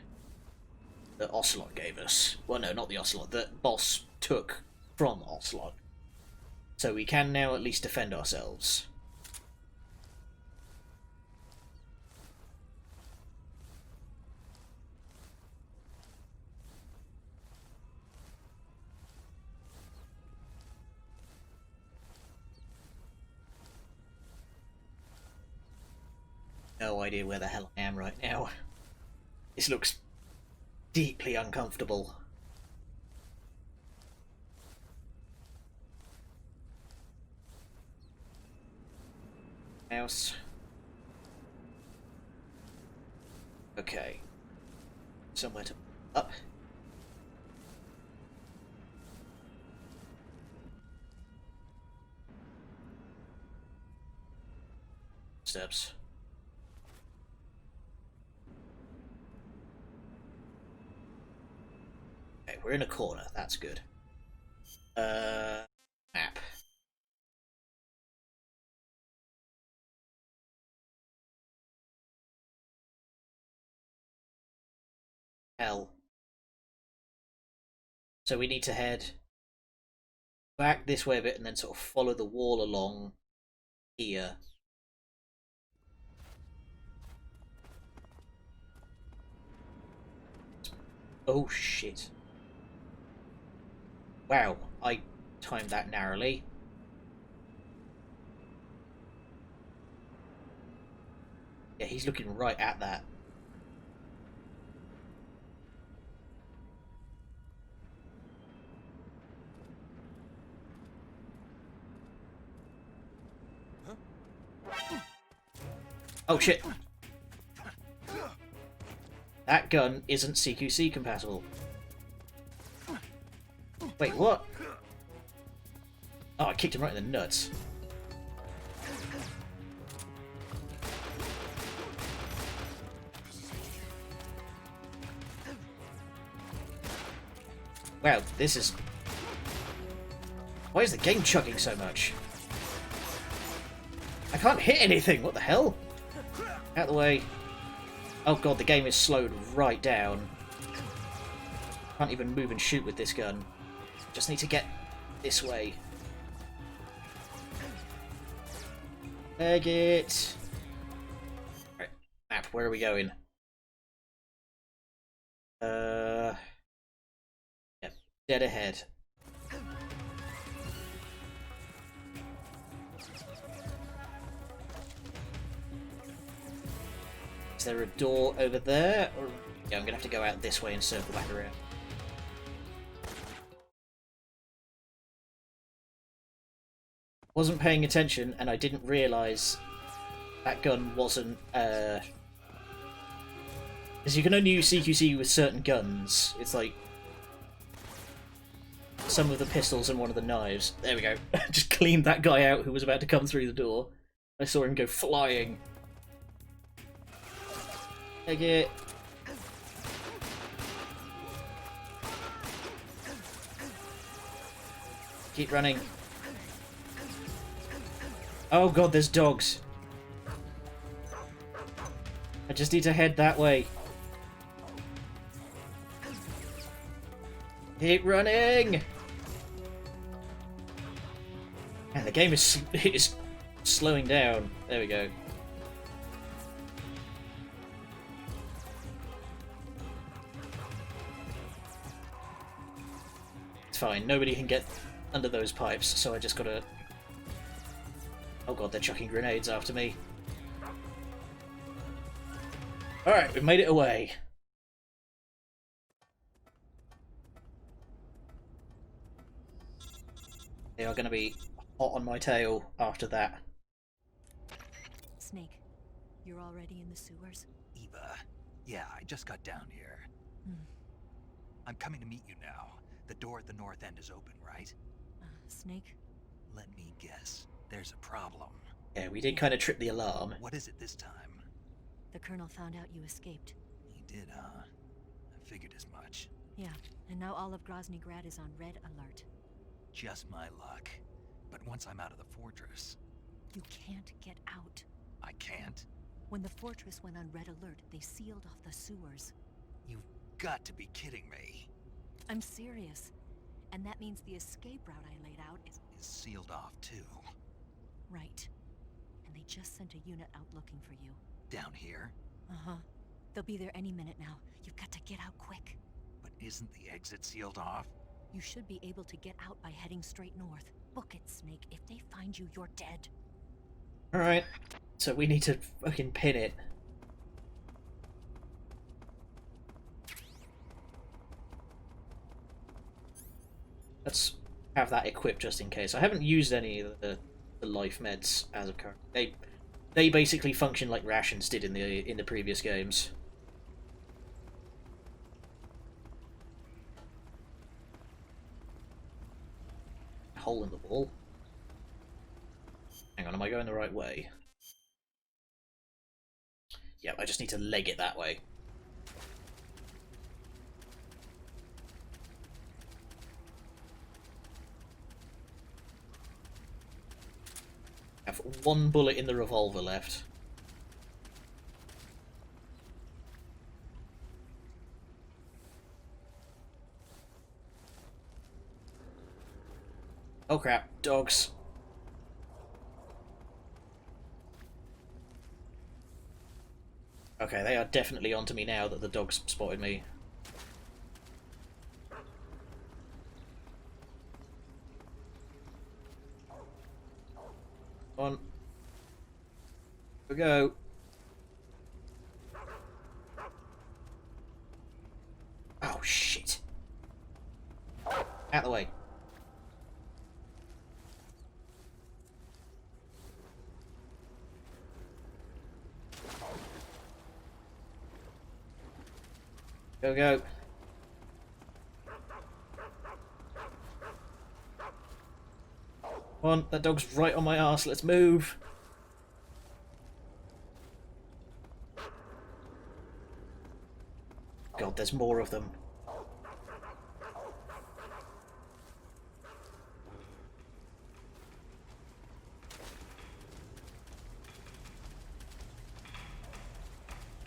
that Ocelot gave us. Well, no, not the Ocelot. That Boss took from Ocelot. So we can now at least defend ourselves. No idea where the hell I am right now. This looks deeply uncomfortable. Mouse. Okay. Somewhere to up. Steps. Okay, we're in a corner. That's good. Map. Hell. So we need to head back this way a bit and then sort of follow the wall along here. Oh shit. Wow, I timed that narrowly. Yeah, he's looking right at that. Oh shit. That gun isn't CQC compatible. Wait, what? Oh, I kicked him right in the nuts. Wow, this is... Why is the game chugging so much? I can't hit anything, what the hell? Out of the way. Oh god, the game is slowed right down. Can't even move and shoot with this gun. Just need to get this way. Leg it. Right, map, where are we going? Yeah, dead ahead. Is there a door over there? Or... Yeah, I'm gonna have to go out this way and circle back around. Wasn't paying attention and I didn't realise that gun wasn't because you can only use CQC with certain guns. It's like some of the pistols and one of the knives. There we go. Just cleaned that guy out who was about to come through the door. I saw him go flying. Take it. Keep running. Oh god, there's dogs. I just need to head that way. Keep running! And the game is slowing down. There we go. It's fine. Nobody can get under those pipes, so I just gotta... Oh god, they're chucking grenades after me. Alright, we've made it away. They are going to be hot on my tail after that. Snake, you're already in the sewers? Eva, yeah, I just got down here. I'm coming to meet you now. The door at the north end is open, right? Snake? Let me guess. There's a problem. Yeah, we did kind of trip the alarm. What is it this time? The Colonel found out you escaped. He did, huh? I figured as much. Yeah, and now all of Grozny Grad is on red alert. Just my luck. But once I'm out of the fortress... You can't get out. I can't? When the fortress went on red alert, they sealed off the sewers. You've got to be kidding me. I'm serious. And that means the escape route I laid out is sealed off, too. right. And they just sent a unit out looking for you. Down here? Uh-huh. They'll be there any minute now. You've got to get out quick. But isn't the exit sealed off? You should be able to get out by heading straight north. Book it, Snake. If they find you, you're dead. Alright, so we need to fucking pin it. Let's have that equipped just in case. I haven't used any of the life meds as of current. They basically function like rations did in the previous games. Hole in the wall. Hang on, am I going the right way? Yep, I just need to leg it that way. I have one bullet in the revolver left. Oh crap, dogs. Okay, they are definitely onto me now that the dogs spotted me. On. Here we go. Oh shit. Out of the way. Go, go. Come on, that dog's right on my arse. Let's move. God, there's more of them.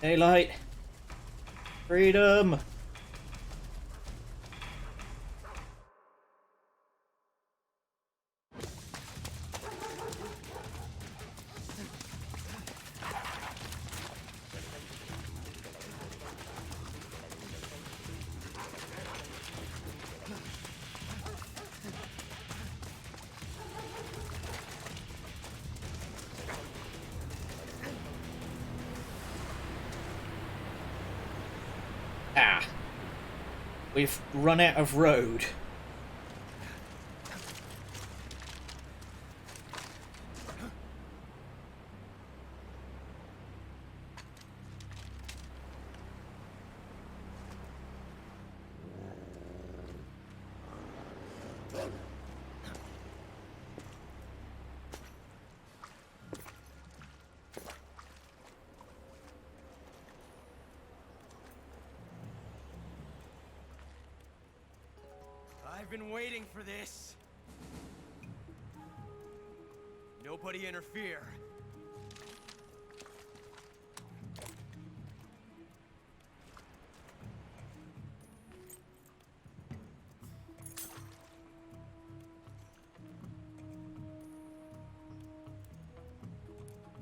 Daylight. Freedom. Ah. We've run out of road. I've been waiting for this. Nobody interfere.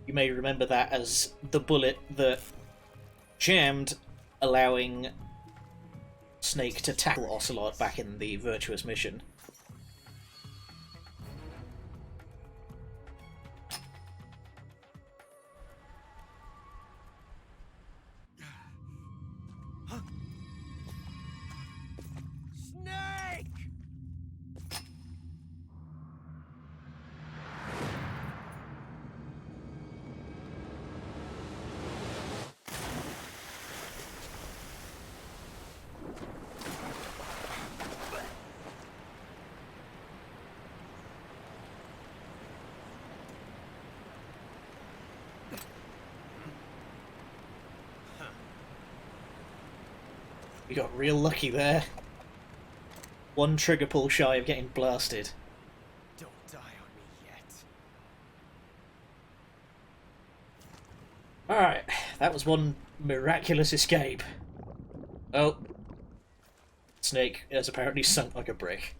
You may remember that as the bullet that jammed, allowing Snake to tackle Ocelot back in the Virtuous mission. Snake! We got real lucky there. One trigger pull shy of getting blasted. Don't die on me yet. Alright, that was one miraculous escape. Oh. Snake has apparently sunk like a brick.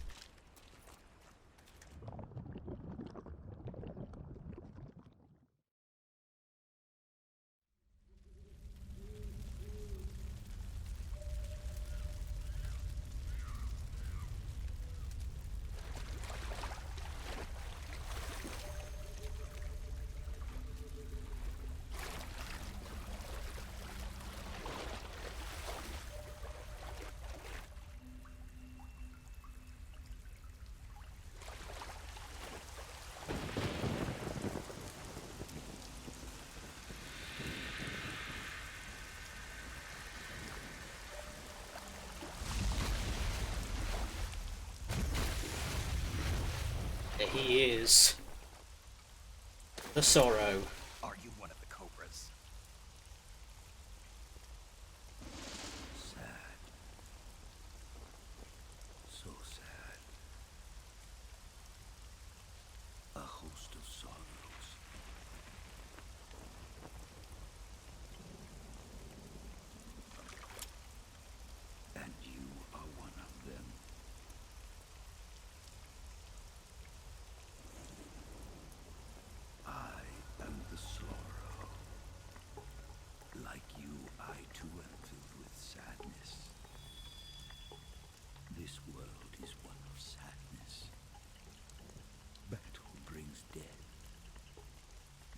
He is the Sorrow. Are you one of the Cobras? Sad. So sad. A host of sorrows. And you are one of them. I am the sorrow. Like you, I too am filled with sadness. This world is one of sadness. Battle brings death.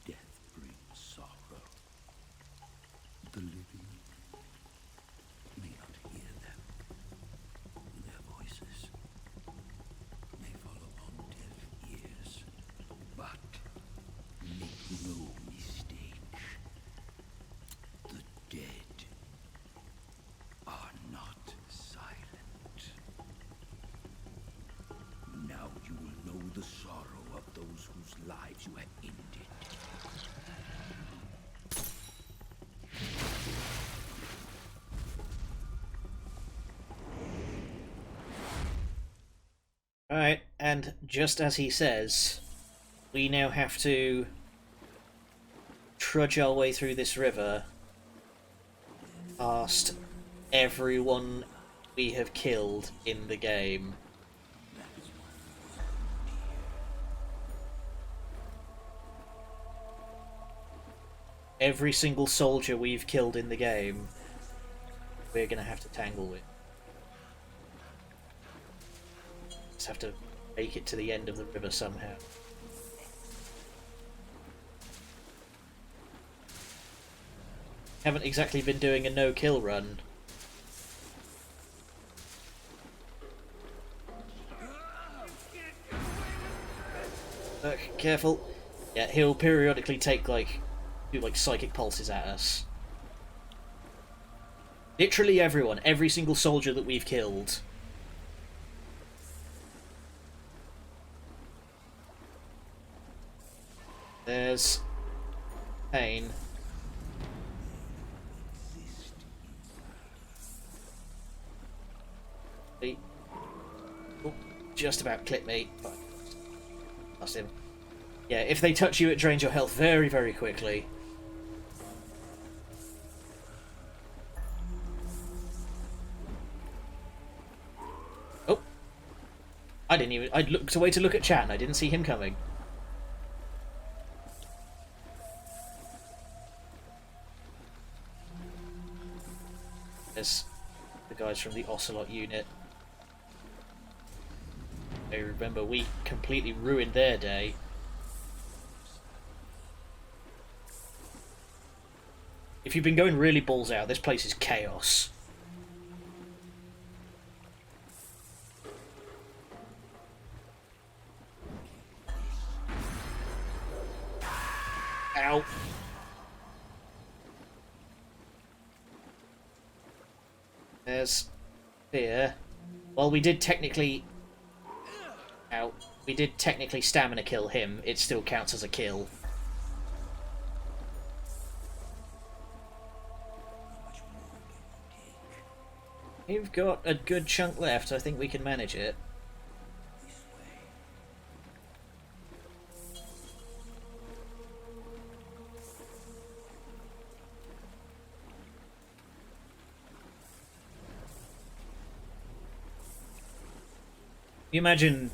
Death brings sorrow. The living may not hear them. Their voices may fall upon deaf ears. But make no mistake, the dead are not silent. Now you will know the sorrow of those whose lives you have ended. Alright, and just as he says, we now have to trudge our way through this river past everyone we have killed in the game. Every single soldier we've killed in the game, we're gonna have to tangle with. Just have to make it to the end of the river somehow. Haven't exactly been doing a no-kill run. Careful. Yeah, he'll periodically take do psychic pulses at us. Literally everyone, every single soldier that we've killed. There's Pain. Oh, just about clipped me. Lost him. Yeah, if they touch you, it drains your health very, very quickly. Oh! I looked away to look at chat and I didn't see him coming. There's the guys from the Ocelot unit. I remember we completely ruined their day. If you've been going really balls out, this place is chaos. Ow. There's Fear. Well, we did technically... Ow. We did technically stamina kill him. It still counts as a kill. You've got a good chunk left. I think we can manage it. You imagine...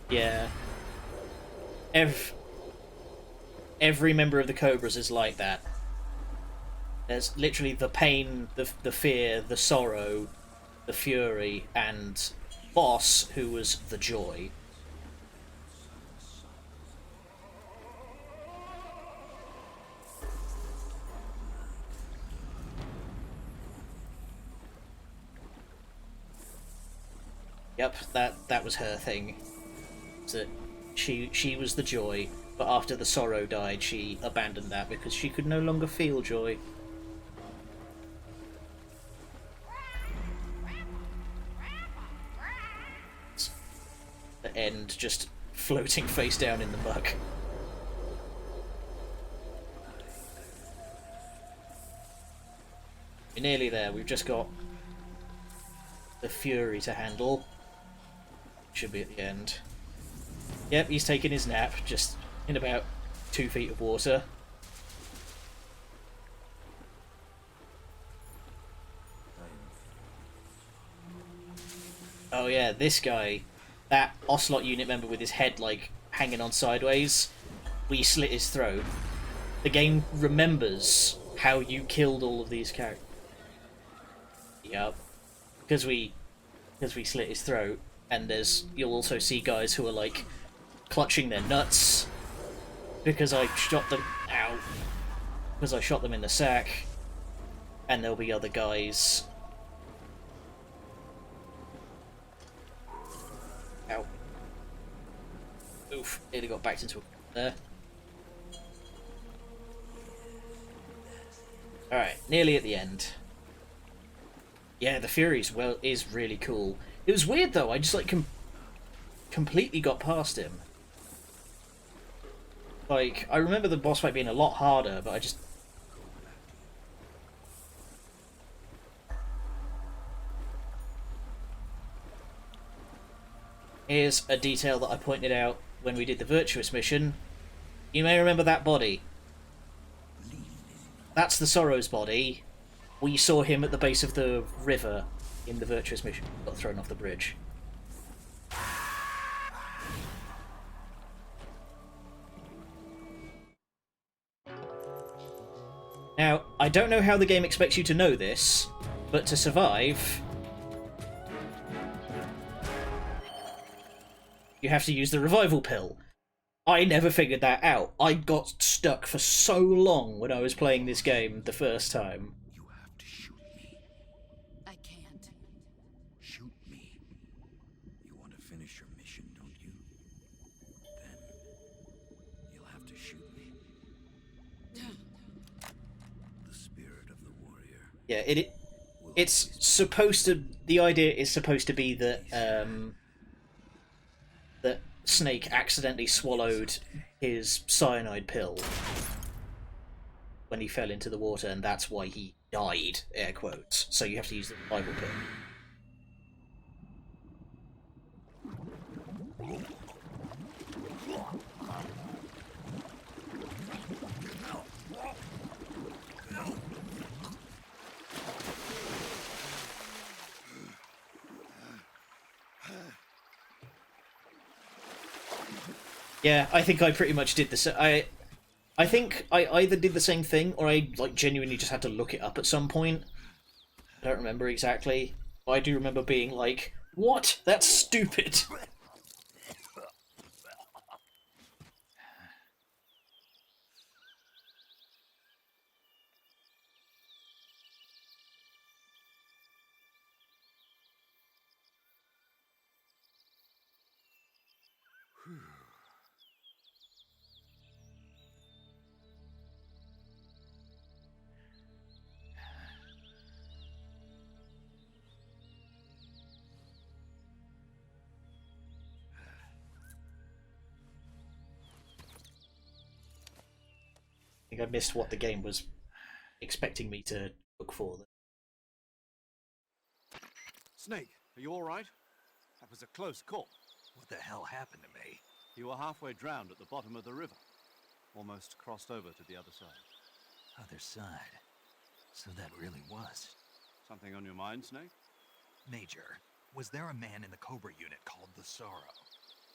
Yeah. Every member of the Cobras is like that. There's literally the pain, the fear, the sorrow, the fury, and Boss, who was the joy. Yep, that was her thing. That she was the joy, but after the sorrow died, she abandoned that because she could no longer feel joy. end just floating face down in the muck. We're nearly there. We've just got the Fury to handle. Should be at the end. Yep, he's taking his nap, just in about 2 feet of water. Oh yeah, this guy, that Ocelot unit member with his head like hanging on sideways, we slit his throat. The game remembers how you killed all of these characters. Yep. Because we slit his throat, and you'll also see guys who are like clutching their nuts because I shot them out. Because I shot them in the sack, and there'll be other guys. Ow. Oof, nearly got backed into a there. Alright, nearly at the end. Yeah, the Furies is really cool. It was weird though, I just like completely got past him. Like, I remember the boss fight being a lot harder, but I just... Here's a detail that I pointed out when we did the Virtuous mission. You may remember that body. That's the Sorrow's body. We saw him at the base of the river in the Virtuous mission. Got thrown off the bridge. Now, I don't know how the game expects you to know this, but to survive, you have to use the revival pill. I never figured that out. I got stuck for so long when I was playing this game the first time. You have to shoot me. I can't. Shoot me. You want to finish your mission, don't you? Then you'll have to shoot me. The spirit of the warrior. Yeah, it's supposed to... The idea is supposed to be that that Snake accidentally swallowed his cyanide pill when he fell into the water, and that's why he died, air quotes. So you have to use the revival pill. Yeah, I think I pretty much did the same. I think I either did the same thing or I like genuinely just had to look it up at some point. I don't remember exactly, but I do remember being like, "What? That's stupid." I think I missed what the game was expecting me to look for. Snake, are you all right? That was a close call. What the hell happened to me? You were halfway drowned at the bottom of the river. Almost crossed over to the other side. Other side. So that really was. Something on your mind, Snake? Major, was there a man in the Cobra unit called the Sorrow?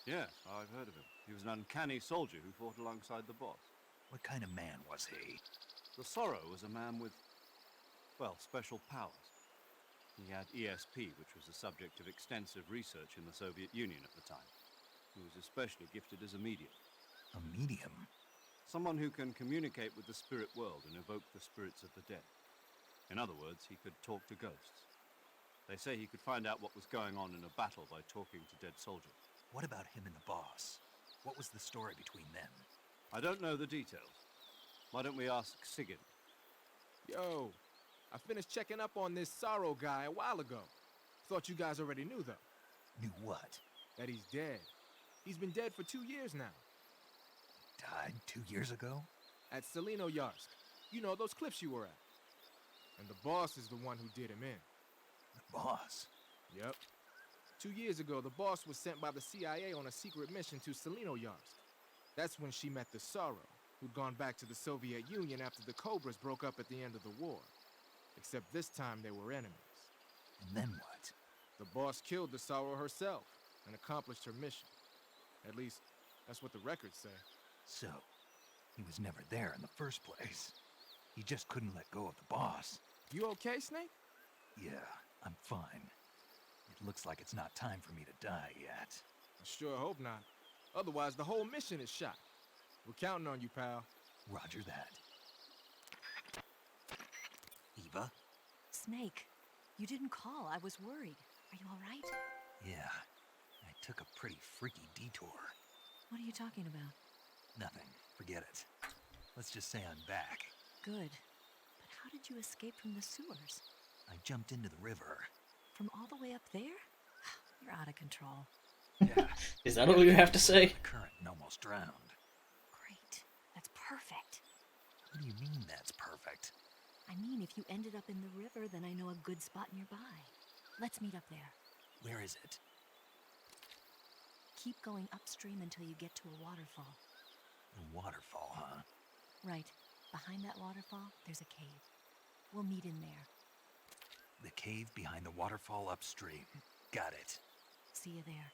Yes, I've heard of him. He was an uncanny soldier who fought alongside the boss. What kind of man was he? The Sorrow was a man with, well, special powers. He had ESP, which was the subject of extensive research in the Soviet Union at the time. He was especially gifted as a medium. A medium? Someone who can communicate with the spirit world and evoke the spirits of the dead. In other words, he could talk to ghosts. They say he could find out what was going on in a battle by talking to dead soldiers. What about him and the boss? What was the story between them? I don't know the details. Why don't we ask Sigurd? Yo, I finished checking up on this Sorrow guy a while ago. Thought you guys already knew, though. Knew what? That he's dead. He's been dead for 2 years now. Died 2 years ago? At Selino Yarsk. You know, those cliffs you were at. And the boss is the one who did him in. The boss? Yep. 2 years ago, the boss was sent by the CIA on a secret mission to Selino Yarsk. That's when she met the Sorrow, who'd gone back to the Soviet Union after the Cobras broke up at the end of the war. Except this time they were enemies. And then what? The boss killed the Sorrow herself and accomplished her mission. At least, that's what the records say. So, he was never there in the first place. He just couldn't let go of the boss. You okay, Snake? Yeah, I'm fine. It looks like it's not time for me to die yet. I sure hope not. Otherwise, the whole mission is shot. We're counting on you, pal. Roger that. Eva? Snake, you didn't call. I was worried. Are you all right? Yeah, I took a pretty freaky detour. What are you talking about? Nothing. Forget it. Let's just say I'm back. Good. But how did you escape from the sewers? I jumped into the river. From all the way up there? You're out of control. Yeah. Is that all you have to say? The current and almost drowned. Great. That's perfect. What do you mean that's perfect? I mean, if you ended up in the river, then I know a good spot nearby. Let's meet up there. Where is it? Keep going upstream until you get to a waterfall. A waterfall, huh? Right. Behind that waterfall, there's a cave. We'll meet in there. The cave behind the waterfall upstream. Got it. See you there.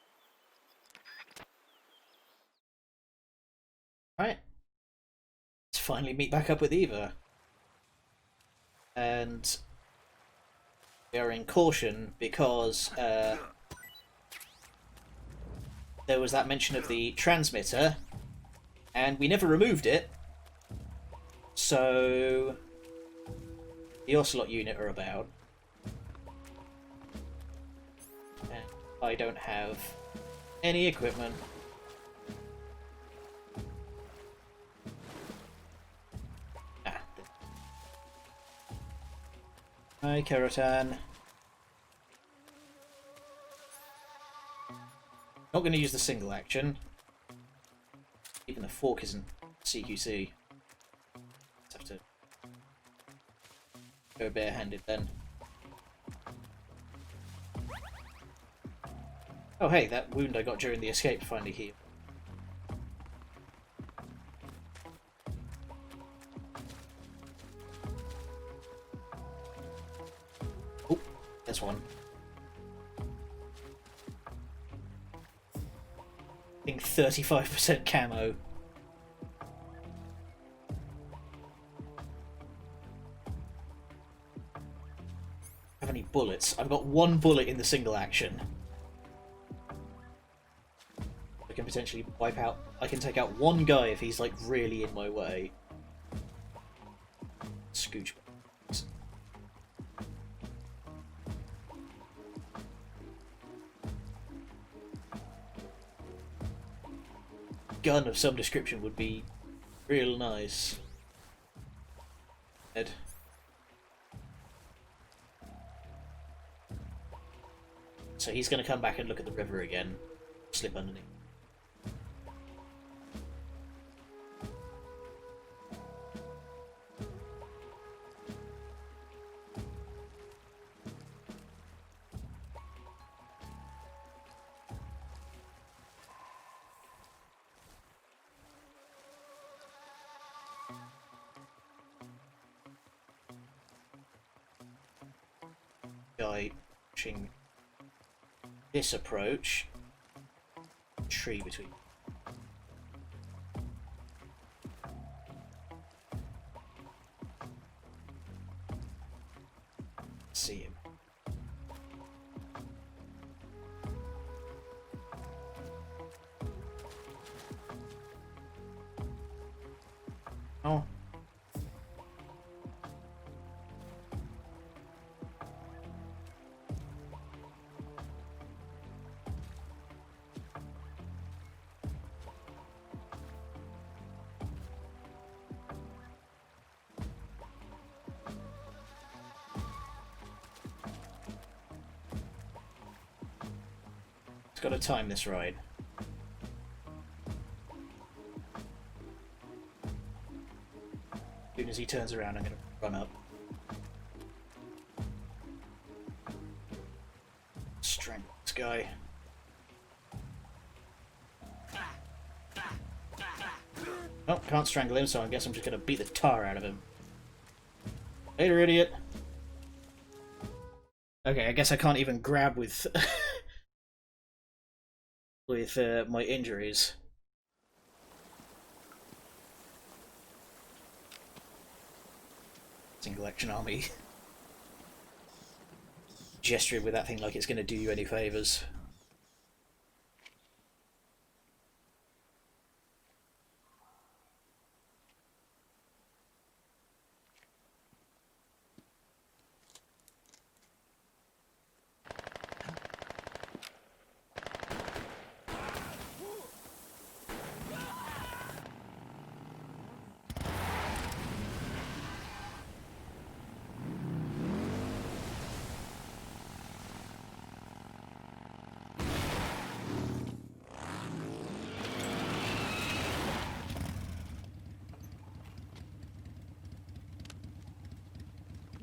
Right. Let's finally meet back up with Eva. And we are in caution because there was that mention of the transmitter, and we never removed it. So the Ocelot unit are about. And I don't have any equipment. Hi, Kerotan. Not going to use the single action. Even the fork isn't CQC. Just have to go barehanded then. Oh hey, that wound I got during the escape finally healed. Oh, there's one. I think 35% camo. Have any bullets? I've got one bullet in the single action. I can potentially wipe out. I can take out one guy if he's like really in my way. Scooch. Gun of some description would be real nice. Ed. So he's going to come back and look at the river again. Slip underneath. Guy pushing this approach. Tree between. See him. Oh. Got to time this right. soon as he turns around, I'm going to run up. Strangle this guy. Oh, can't strangle him, so I guess I'm just going to beat the tar out of him. Later, idiot. Okay, I guess I can't even grab with with my injuries. Single action army. Gesturing with that thing like it's going to do you any favours.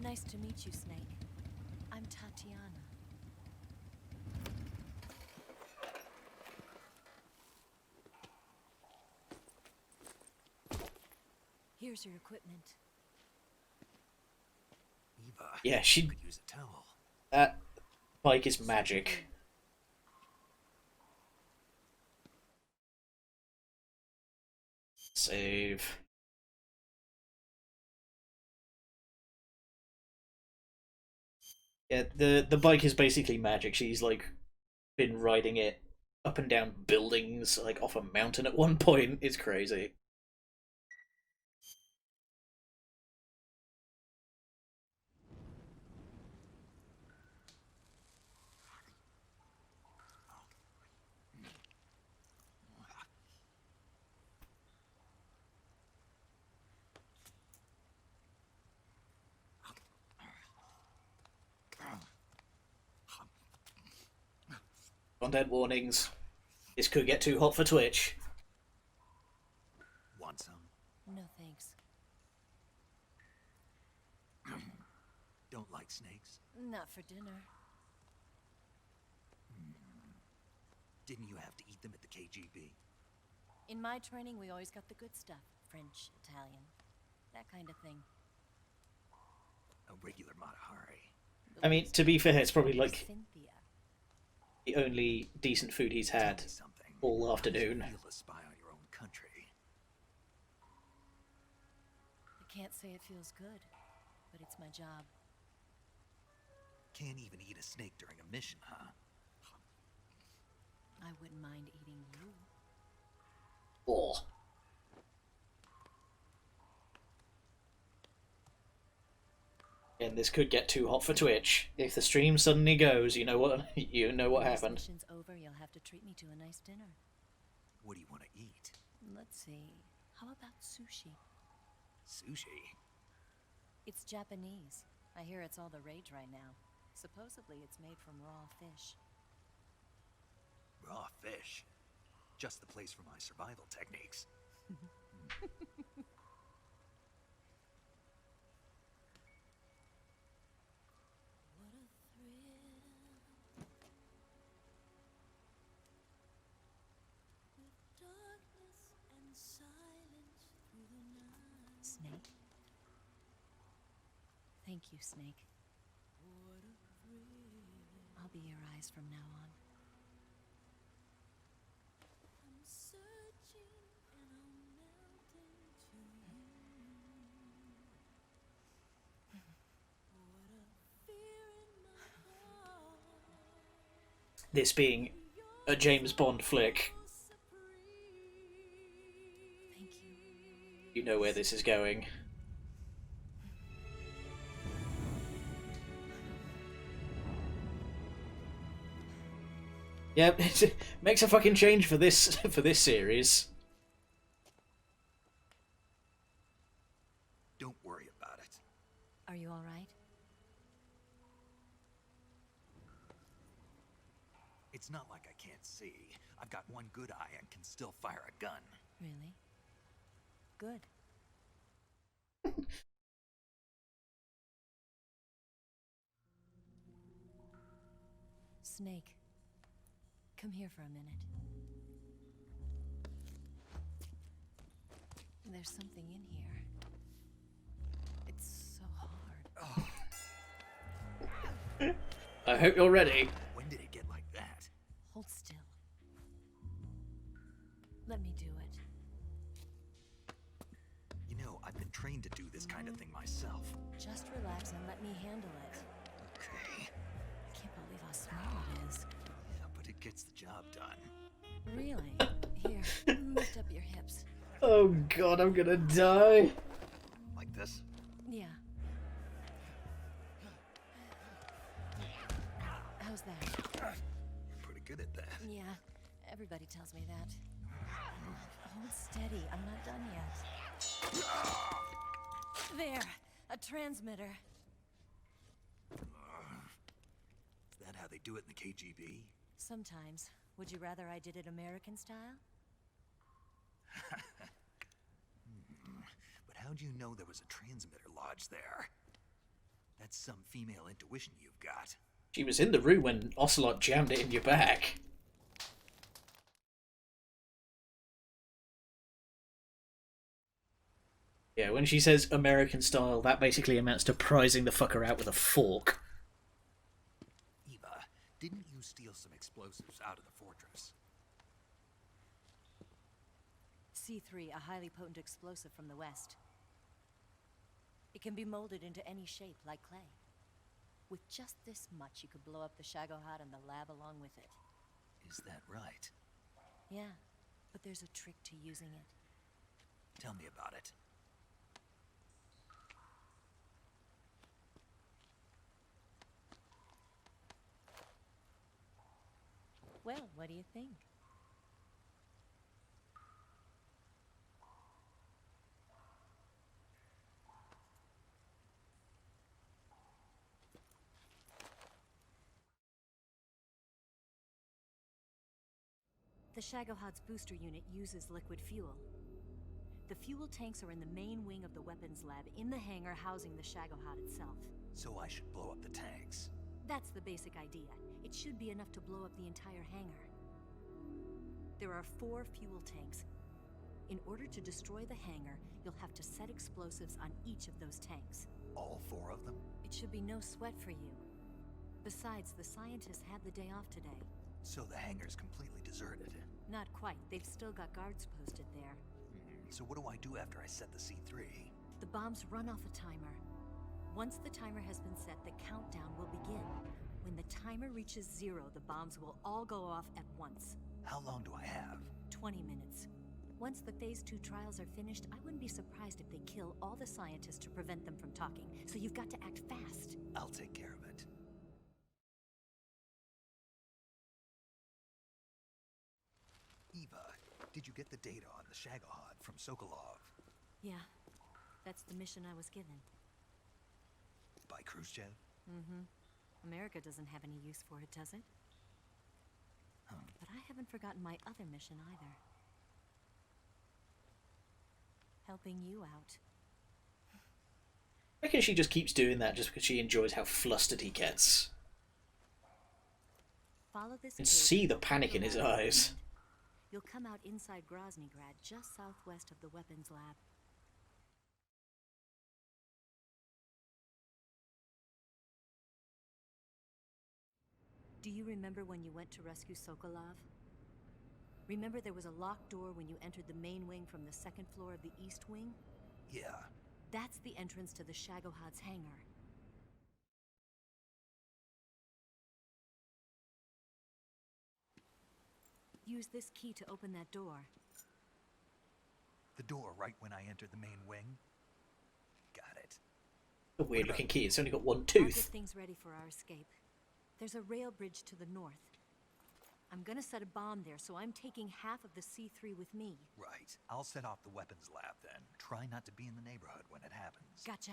Nice to meet you, Snake. I'm Tatiana. Here's your equipment. Eva, Yeah, she could use a towel. That bike is magic. Save. Yeah, the bike is basically magic. She's like been riding it up and down buildings, like off a mountain at one point. It's crazy. Content warnings. This could get too hot for Twitch. Want some? No thanks. Don't like snakes? Not for dinner. Didn't you have to eat them at the KGB? In my training, we always got the good stuff. French, Italian, that kind of thing. A regular Matahari. I mean, to be fair, it's probably like Cynthia. the only decent food he's had Tell me something. all afternoon. How does it feel to spy on your own country? I can't say it feels good, but it's my job. Can't even eat a snake during a mission, huh? I wouldn't mind eating you. Oh. And this could get too hot for Twitch. If the stream suddenly goes, you know what When this happened. mission's over, you'll have to treat me to a nice dinner. What do you want to eat? Let's see. How about sushi? Sushi? It's Japanese. I hear it's all the rage right now. Supposedly it's made from raw fish. Raw fish. Just the place for my survival techniques. Snake? Thank you, Snake. I'll be your eyes from now on. This being a James Bond flick, Thank you. you know where this is going. Yep, it makes a fucking change for this series. Don't worry about it. Are you all right? It's not like I can't see. I've got one good eye and can still fire a gun. Really? Good. Snake, come here for a minute. There's something in here. It's so hard. I hope you're ready. When did it get like that? Hold still. Let me do it. You know, I've been trained to do this kind of thing myself. Just relax and let me handle it. Okay. I can't believe how small it is. Yeah, but it gets the job done. Really? Here, lift up your hips. Oh god, I'm gonna die. Like this? Yeah. How's that? Pretty good at that. Yeah, everybody tells me that. Hold steady, I'm not done yet. There, a transmitter. Is that how they do it in the KGB? Sometimes. Would you rather I did it American style? But how'd you know there was a transmitter lodged there? That's some female intuition you've got. She was in the room when Ocelot jammed it in your back. Yeah, when she says American style, that basically amounts to prizing the fucker out with a fork. Eva, didn't you steal some explosives out of the fortress? C3, a highly potent explosive from the west. It can be molded into any shape, like clay. With just this much, you could blow up the Shagohod and the lab along with it. Is that right? Yeah, but there's a trick to using it. Tell me about it. Well, what do you think? The Shagohod's booster unit uses liquid fuel. The fuel tanks are in the main wing of the weapons lab in the hangar housing the Shagohod itself. So I should blow up the tanks. That's the basic idea. It should be enough to blow up the entire hangar. There are 4 fuel tanks. In order to destroy the hangar, you'll have to set explosives on each of those tanks. All 4 of them? It should be no sweat for you. Besides, the scientists had the day off today. So the hangar's completely deserted. Not quite. They've still got guards posted there. So what do I do after I set the C3? The bombs run off a timer. Once the timer has been set, the countdown will begin. When the timer reaches 0, the bombs will all go off at once. How long do I have? 20 minutes. Once the Phase 2 trials are finished, I wouldn't be surprised if they kill all the scientists to prevent them from talking. So you've got to act fast. I'll take care of it. Eva, did you get the data on the Shagohod from Sokolov? Yeah, that's the mission I was given. By Khrushchev? Mm-hmm. America doesn't have any use for it, does it? But I haven't forgotten my other mission either. Helping you out. I reckon she just keeps doing that just because she enjoys how flustered he gets. Follow this You can cave see the and panic in his around. eyes. You'll come out inside Groznygrad, just southwest of the weapons lab. Do you remember when you went to rescue Sokolov? Remember there was a locked door when you entered the main wing from the 2nd floor of the east wing? Yeah. That's the entrance to the Shagohod's hangar. Use this key to open that door. The door right when I entered the main wing? Got it. A weird looking key, it's only got one I'll get tooth. things ready for our escape. There's a rail bridge to the north. I'm gonna set a bomb there, so I'm taking half of the C3 with me. Right. I'll set off the weapons lab then. Try not to be in the neighborhood when it happens. Gotcha.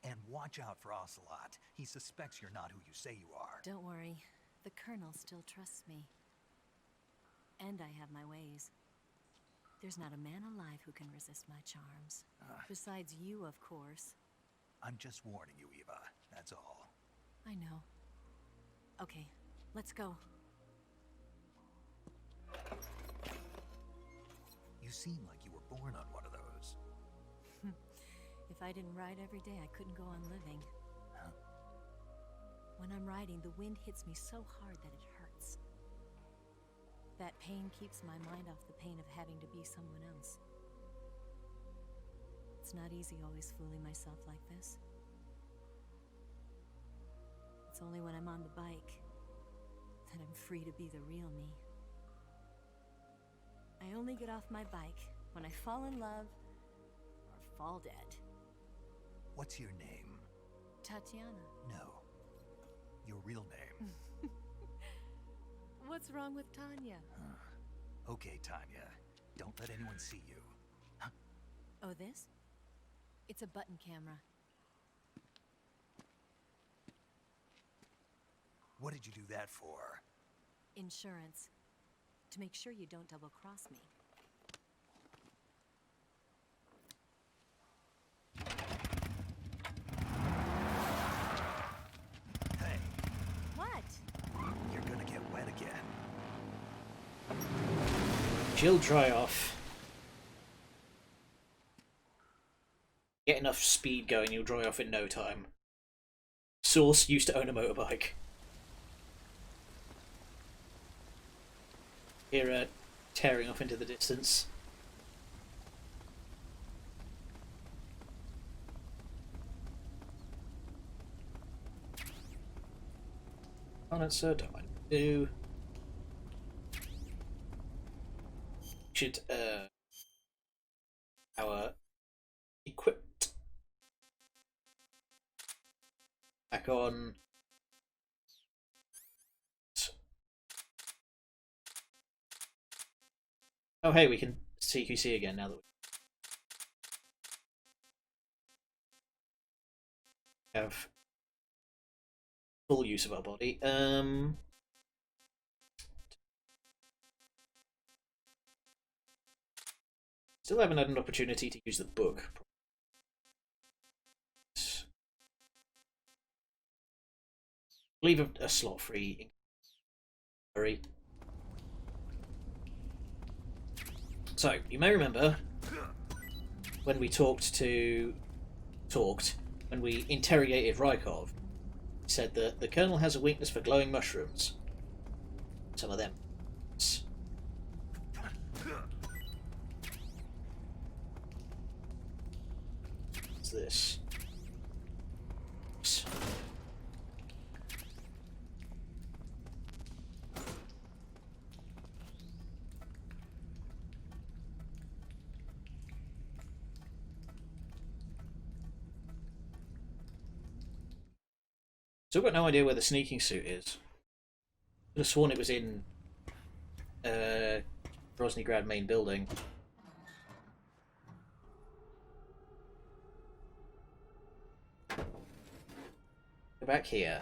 And watch out for Ocelot. He suspects you're not who you say you are. Don't worry. The Colonel still trusts me. And I have my ways. There's not a man alive who can resist my charms. Besides you, of course. I'm just warning you, Eva. That's all. I know. Okay, Let's go. You seem like you were born on one of those. If I didn't ride every day, I couldn't go on living. Huh? When I'm riding, the wind hits me so hard that it hurts. That pain keeps my mind off the pain of having to be someone else. It's not easy always fooling myself like this. It's only when I'm on the bike that I'm free to be the real me. I only get off my bike when I fall in love or fall dead. What's your name? Tatiana. No. Your real name. What's wrong with Tanya? Okay, Tanya. Don't let anyone see you. Huh? Oh, this? It's a button camera. What did you do that for? Insurance. To make sure you don't double-cross me. Hey, What? you're gonna get wet again. She'll dry off. Get enough speed going, you'll dry off in no time. Source used to own a motorbike. Hear her tearing off into the distance. Oh, that's so dumb. Do should our equipped back on. Oh, hey, we can CQC again now that we have full use of our body. Still haven't had an opportunity to use the book. Leave a slot free. Hurry. So, you may remember when we when we interrogated Rykov, he said that the Colonel has a weakness for glowing mushrooms. Some of them. What's this? Still got no idea where the sneaking suit is. I could have sworn it was in Groznygrad main building. Go back here.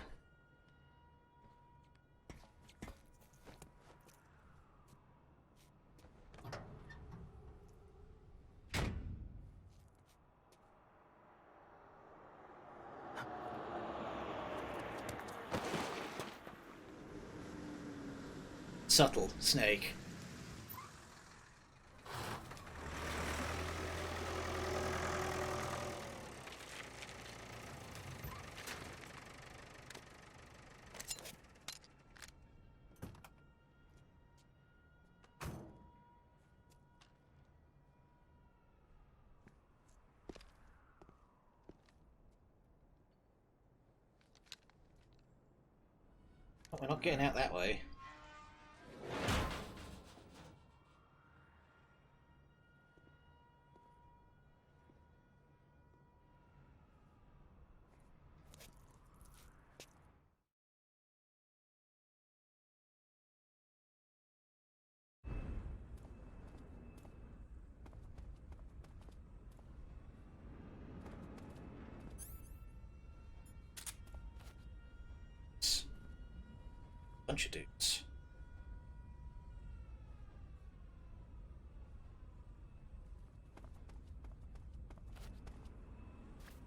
Subtle snake. Oh, we're not getting out that way. Bunch of dudes.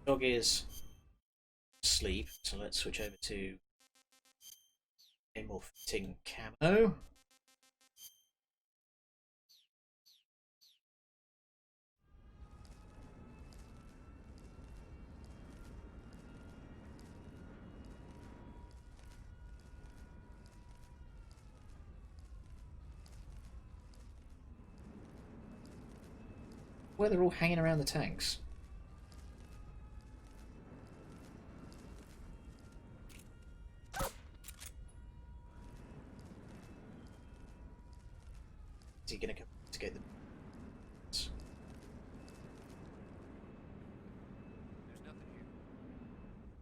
Dog is asleep, so let's switch over to A more fitting camo. Where they're all hanging around the tanks. Is he going to come to get them?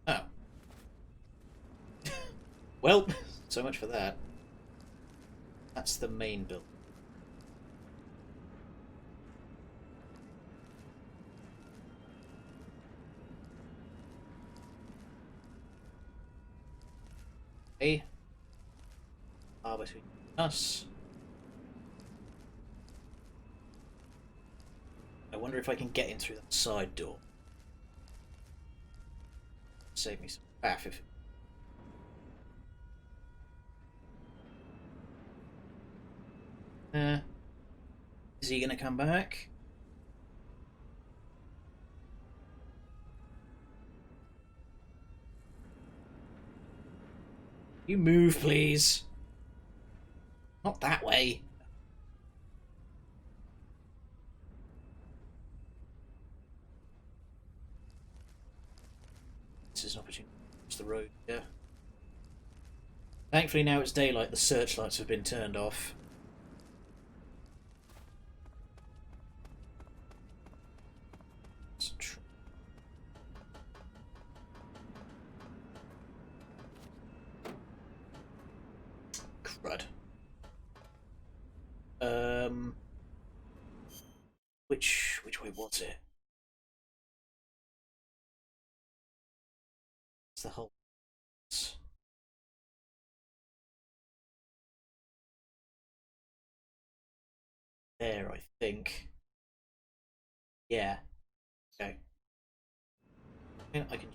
Oh. Well, so much for that. That's the main build. Okay. Between us. I wonder if I can get in through that side door. Save me some faff if... Is he gonna come back? You move, please. Not that way. This is an opportunity to cross the road, yeah. Thankfully now it's daylight, the searchlights have been turned off. Crud. Which way was it? It's the whole... There, I think. Yeah. Okay. Yeah, I can...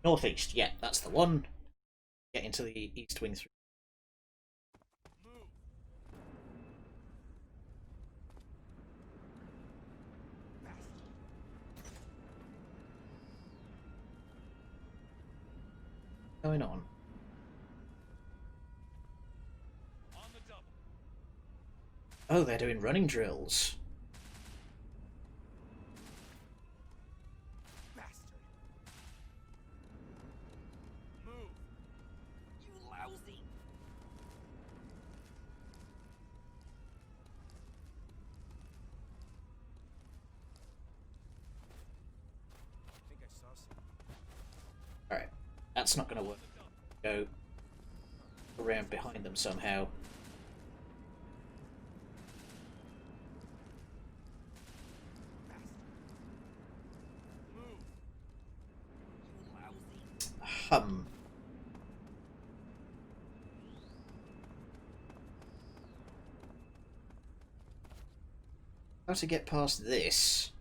Northeast, yeah, that's the one. Get into the east wing through. What's going on? Oh, they're doing running drills. Alright, that's not going to work. Go around behind them somehow. Hum. How to get past this?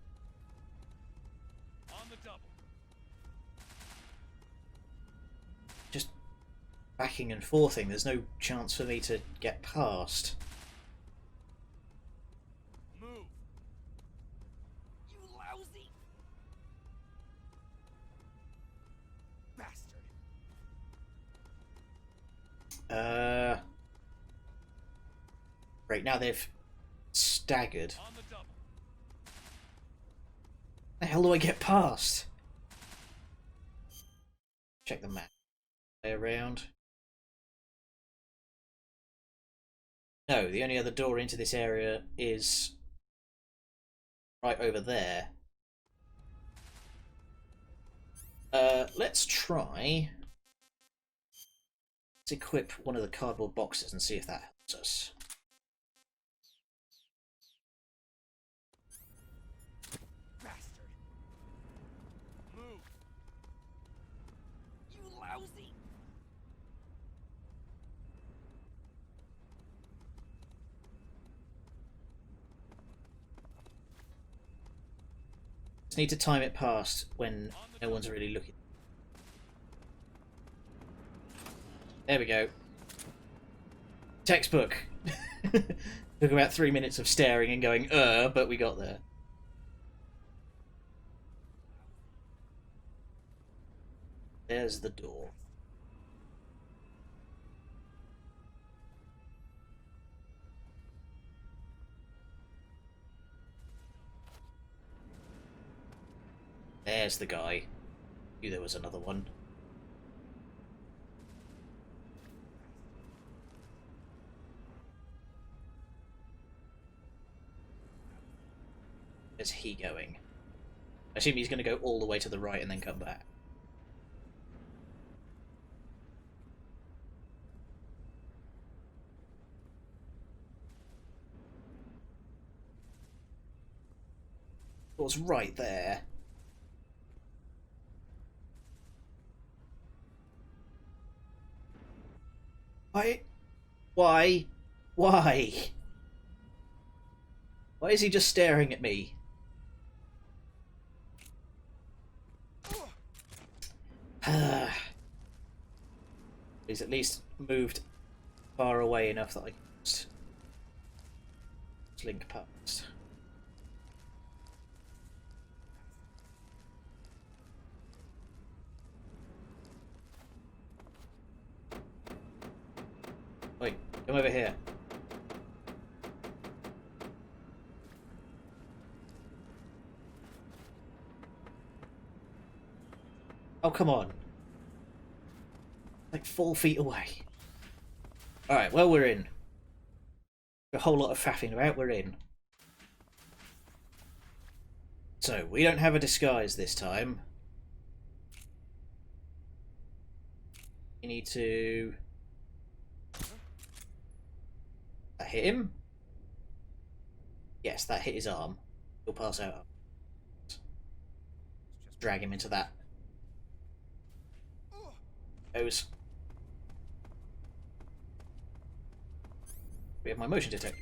Just backing and forthing, there's no chance for me to get past. Move. You lousy bastard. Right, now they've staggered. The hell do I get past? Check the map. Way around. No, the only other door into this area is right over there. Let's try. Let's equip one of the cardboard boxes and see if that helps us. Just need to time it past when no one's really looking. There we go. Textbook. Took about 3 minutes of staring and going, but we got there. There's the door. There's the guy. Knew there was another one. Where's he going? I assume he's going to go all the way to the right and then come back. What's right there? Why? Why? Why? Why is he just staring at me? He's at least moved far away enough that I can just slink past. Wait, come over here. Oh, come on. Like 4 feet away. Alright, well, we're in. A whole lot of faffing about, we're in. So, we don't have a disguise this time. We need to... That hit him? Yes, that hit his arm. He'll pass out. Just drag him into that. Goes. We have my motion detector.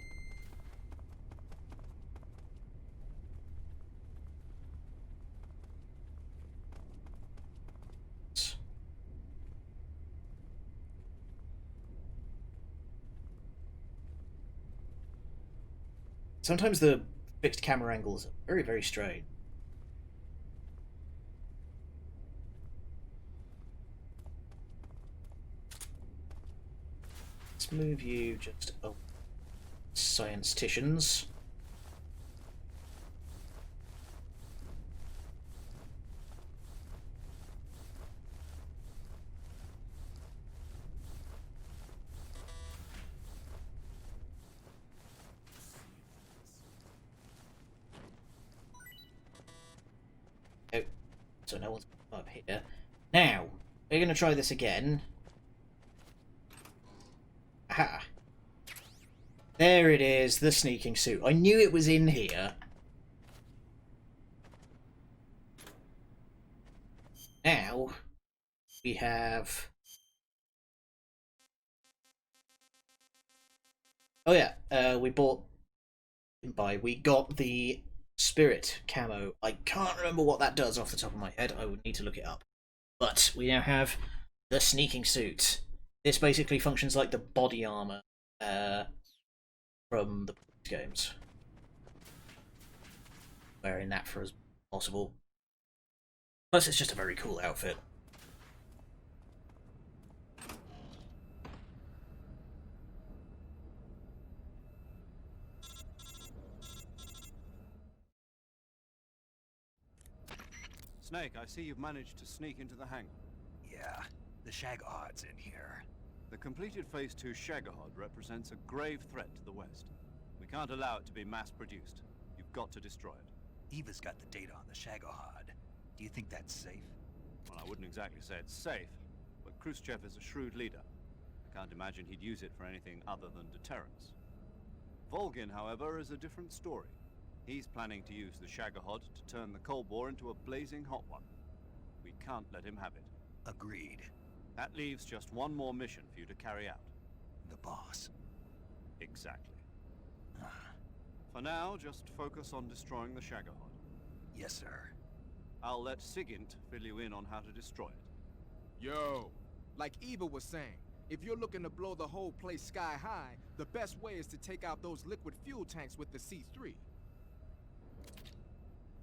Sometimes the fixed camera angles are very, very strange. Let's move you just... Oh. Science-ticians. Oh, so no one's up here. Now, we're going to try this again. Aha. There it is, the sneaking suit. I knew it was in here. Now, we have... Oh yeah, we bought... We got the spirit camo. I can't remember what that does off the top of my head. I would need to look it up. But we now have the sneaking suit. This basically functions like the body armor from the games. Wearing that for as possible. Plus, it's just a very cool outfit. Snake, I see you've managed to sneak into the hangar. Yeah, the Shagahard's in here. The completed Phase 2 Shagahod represents a grave threat to the West. We can't allow it to be mass-produced. You've got to destroy it. Eva's got the data on the Shagahard. Do you think that's safe? Well, I wouldn't exactly say it's safe, but Khrushchev is a shrewd leader. I can't imagine he'd use it for anything other than deterrence. Volgin, however, is a different story. He's planning to use the Shagahod to turn the Cold War into a blazing hot one. We can't let him have it. Agreed. That leaves just one more mission for you to carry out. The boss. Exactly. For now, just focus on destroying the Shagahod. Yes, sir. I'll let Sigint fill you in on how to destroy it. Yo, like Eva was saying, if you're looking to blow the whole place sky high, the best way is to take out those liquid fuel tanks with the C3.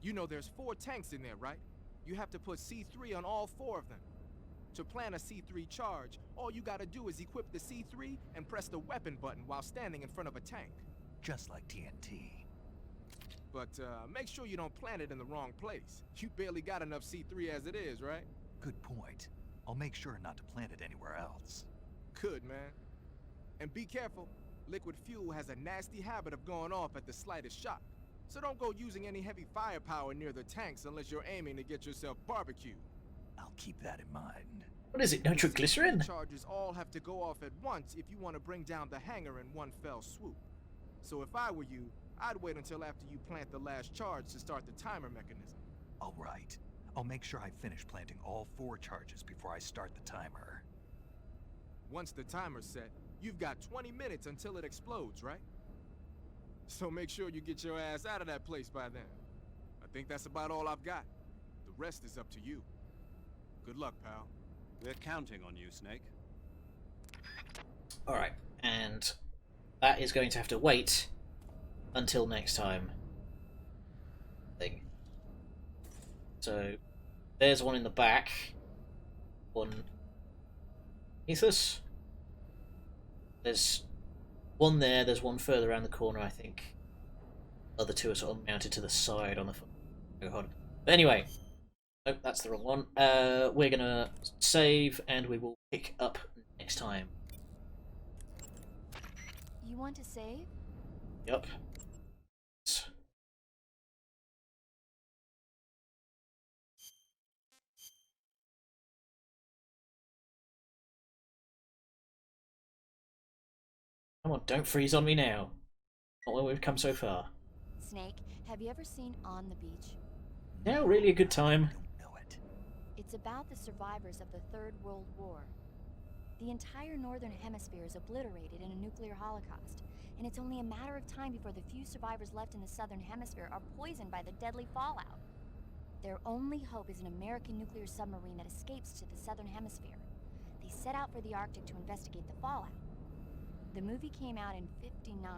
You know there's 4 tanks in there, right? You have to put C3 on all 4 of them. To plant a C3 charge, all you gotta do is equip the C3 and press the weapon button while standing in front of a tank. Just like TNT. But make sure you don't plant it in the wrong place. You barely got enough C3 as it is, right? Good point. I'll make sure not to plant it anywhere else. Good, man. And be careful. Liquid fuel has a nasty habit of going off at the slightest shock. So don't go using any heavy firepower near the tanks unless you're aiming to get yourself barbecued. I'll keep that in mind. What is it, nitroglycerin? Charges all have to go off at once if you want to bring down the hangar in one fell swoop. So if I were you, I'd wait until after you plant the last charge to start the timer mechanism. All right. I'll make sure I finish planting all 4 charges before I start the timer. Once the timer's set, you've got 20 minutes until it explodes, right? So make sure you get your ass out of that place by then. I think that's about all I've got. The rest is up to you. Good luck, pal. We're counting on you, Snake. Alright, and that is going to have to wait until next time. So, there's one in the back. One Ethos. There's one there, there's one further around the corner, I think. Other 2 are sort of mounted to the side on the but anyway. Nope, that's the wrong one. We're gonna save and we will pick up next time. You want to save? Yup. Come on, don't freeze on me now. Not when we've come so far. Snake, have you ever seen On the Beach? Now really a good time. Don't know it. It's about the survivors of the Third World War. The entire northern hemisphere is obliterated in a nuclear holocaust, and it's only a matter of time before the few survivors left in the southern hemisphere are poisoned by the deadly fallout. Their only hope is an American nuclear submarine that escapes to the southern hemisphere. They set out for the Arctic to investigate the fallout. The movie came out in '59,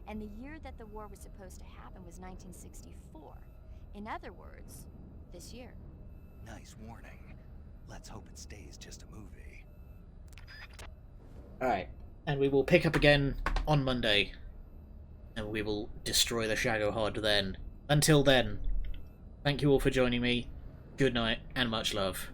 and the year that the war was supposed to happen was 1964. In other words, this year. Nice warning. Let's hope it stays just a movie. Alright, and we will pick up again on Monday. And we will destroy the Shagohod then. Until then, thank you all for joining me. Good night, and much love.